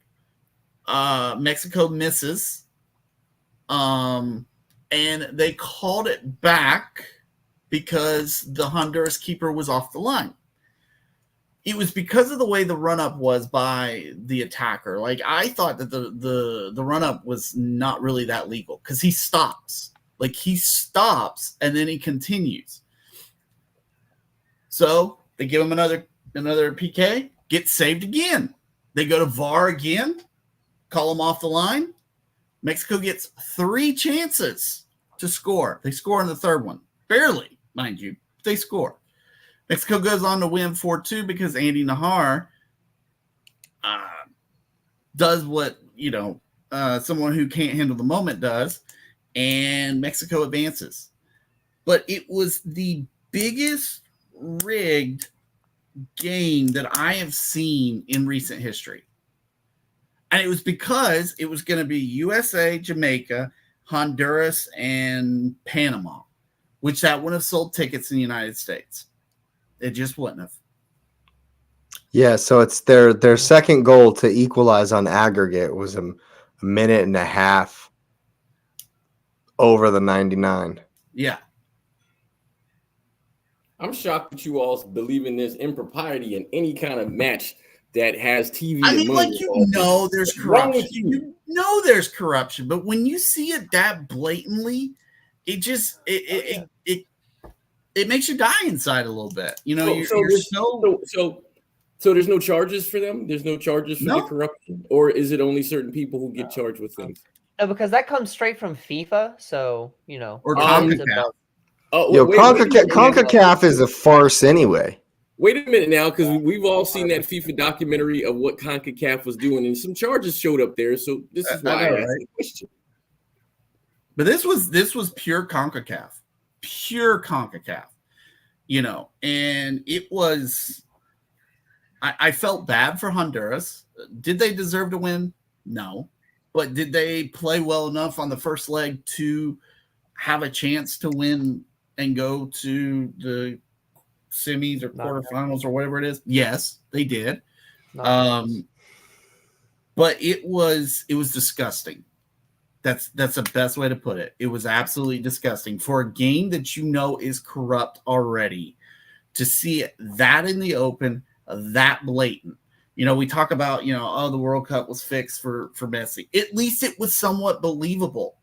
Mexico misses. And they called it back because the Honduras keeper was off the line. It was because of the way the run-up was by the attacker. Like, I thought that the run-up was not really that legal because he stops. Like, he stops and then he continues. So they give him another PK, gets saved again. They go to VAR again, call him off the line. Mexico gets 3 chances to score. They score in the third one. Barely, mind you. They score. Mexico goes on to win 4-2 because Andy Najar does what, someone who can't handle the moment does, and Mexico advances. But it was the biggest rigged game that I have seen in recent history. And it was because it was going to be USA, Jamaica, Honduras, and Panama, which that wouldn't have sold tickets in the United States. It just wouldn't have. Yeah, so it's their second goal to equalize on aggregate was a minute and a half over the 99. Yeah. I'm shocked that you all believe in this impropriety in any kind of match that has TV. I mean, and money there's corruption. You know there's corruption, but when you see it that blatantly, it just it makes you die inside a little bit. So there's no charges for them? There's no charges for the corruption? Or is it only certain people who get charged with things? No, because that comes straight from FIFA, so, Or CONCACAF. CONCACAF is a farce anyway. Wait a minute now, because we've all seen that FIFA documentary of what CONCACAF was doing, and some charges showed up there. So this is why I asked the question. But this was pure CONCACAF. Pure CONCACAF. And it was I felt bad for Honduras. Did they deserve to win? No. But did they play well enough on the first leg to have a chance to win and go to the semis or quarterfinals or whatever it is? Yes, they did. But it was disgusting. That's the best way to put it. It was absolutely disgusting for a game that is corrupt already. To see it that in the open, that blatant. We talk about, the World Cup was fixed for Messi. At least it was somewhat believable.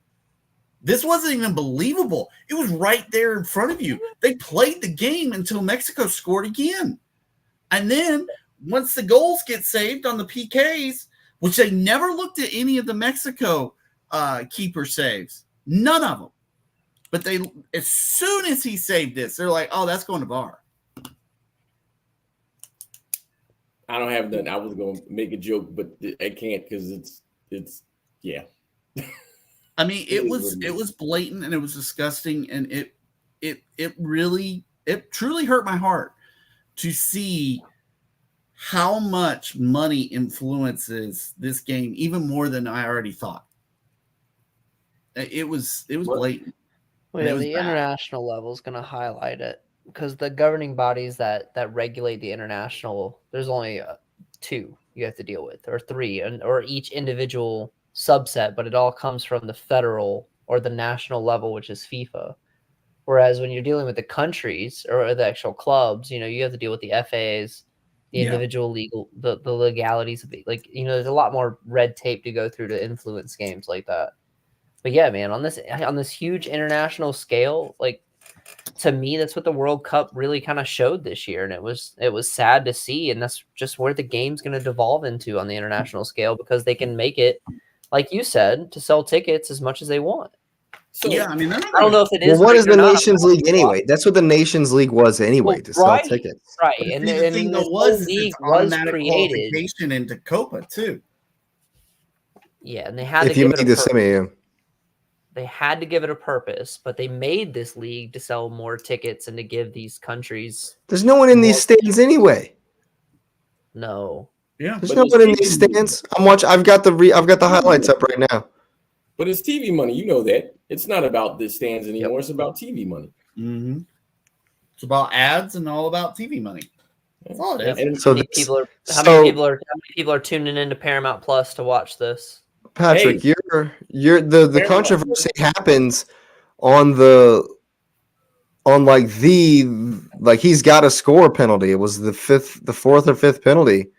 This wasn't even believable. It was right there in front of you. They played the game until Mexico scored again. And then once the goals get saved on the PKs, which they never looked at any of the Mexico keeper saves, none of them. But as soon as he saved this, they're like, oh, that's going to VAR. I don't have that. I was going to make a joke, but I can't because it's yeah. I mean, it was blatant and it was disgusting, and it truly hurt my heart to see how much money influences this game even more than I already thought. It was blatant. Well, the international level is going to highlight it because the governing bodies that regulate the international, there's only 2 you have to deal with, or 3, or each individual subset, but it all comes from the federal or the national level, which is FIFA. Whereas when you're dealing with the countries or the actual clubs, you have to deal with the FAs, the individual legal, the legalities of it. Like, there's a lot more red tape to go through to influence games like that. But yeah, man, on this huge international scale, like, to me, that's what the World Cup really kind of showed this year, and it was sad to see, and that's just where the game's going to devolve into on the international scale, because they can make it, like you said, to sell tickets as much as they want. So yeah, I mean, I don't know if it is. Well, what is the Nations League anyway? That's what the Nations League was anyway, to sell tickets. Right, and the thing that was league was created qualification into Copa too. Yeah, and they had if you made the semi. They had to give it a purpose, but they made this league to sell more tickets and to give these countries. There's no one in these stands anyway. No. Yeah, there's no one in these stands. I'm watching. I've got the highlights up right now. But it's TV money. You know that. It's not about the stands anymore. It's about TV money. Mm-hmm. It's about ads and all about TV money. That's all it is. And so how many people are tuning into Paramount Plus to watch this? Patrick, you're the controversy happens on he's got a score penalty. It was the fourth or fifth penalty.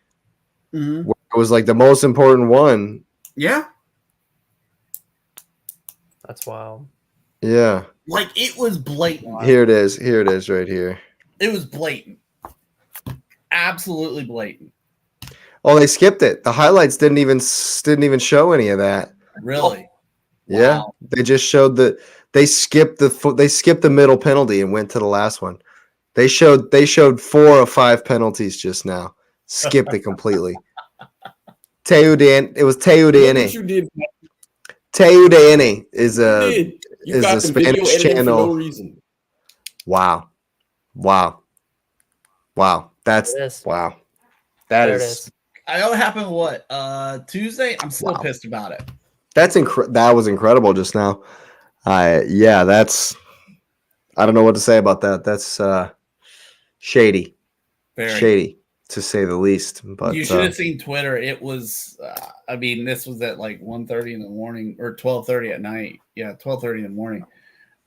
Mm-hmm. Where it was like the most important one. Yeah. That's wild. Yeah. Like, it was blatant. Here it is right here. It was blatant. Absolutely blatant. Oh, they skipped it. The highlights didn't even show any of that. Really? Yeah. Wow. They just showed they skipped the middle penalty and went to the last one. They showed 4 of 5 penalties just now. Skipped it completely. It was Teu Dani. You did. Teu Dani is a Spanish channel. For no reason. Wow. That's wow. That is. I know it happened Tuesday. I'm still pissed about it. That was incredible just now. That's I don't know what to say about that. That's shady. Very shady to say the least. But you should have seen Twitter. It was this was at like 1:30 in the morning or 12:30 at night. Yeah, 12:30 in the morning.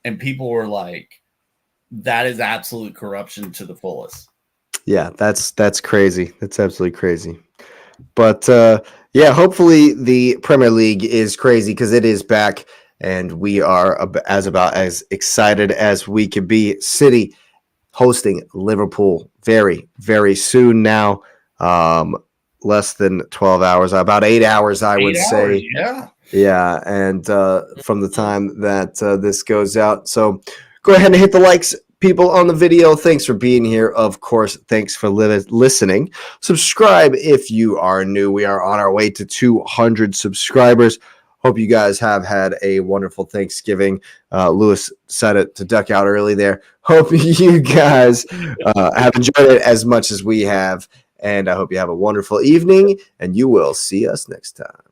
And people were like, that is absolute corruption to the fullest. Yeah, that's crazy. That's absolutely crazy. But hopefully the Premier League is crazy because it is back, and we are about as excited as we could be. City hosting Liverpool very, very soon now. Less than 12 hours, about 8 hours, I would say. Yeah, and from the time that this goes out. So go ahead and hit the likes, people on the video. Thanks for being here. Of course, thanks for listening. Subscribe if you are new. We are on our way to 200 subscribers. Hope you guys have had a wonderful Thanksgiving. Lewis said it to duck out early there. Hope you guys have enjoyed it as much as we have. And I hope you have a wonderful evening, and you will see us next time.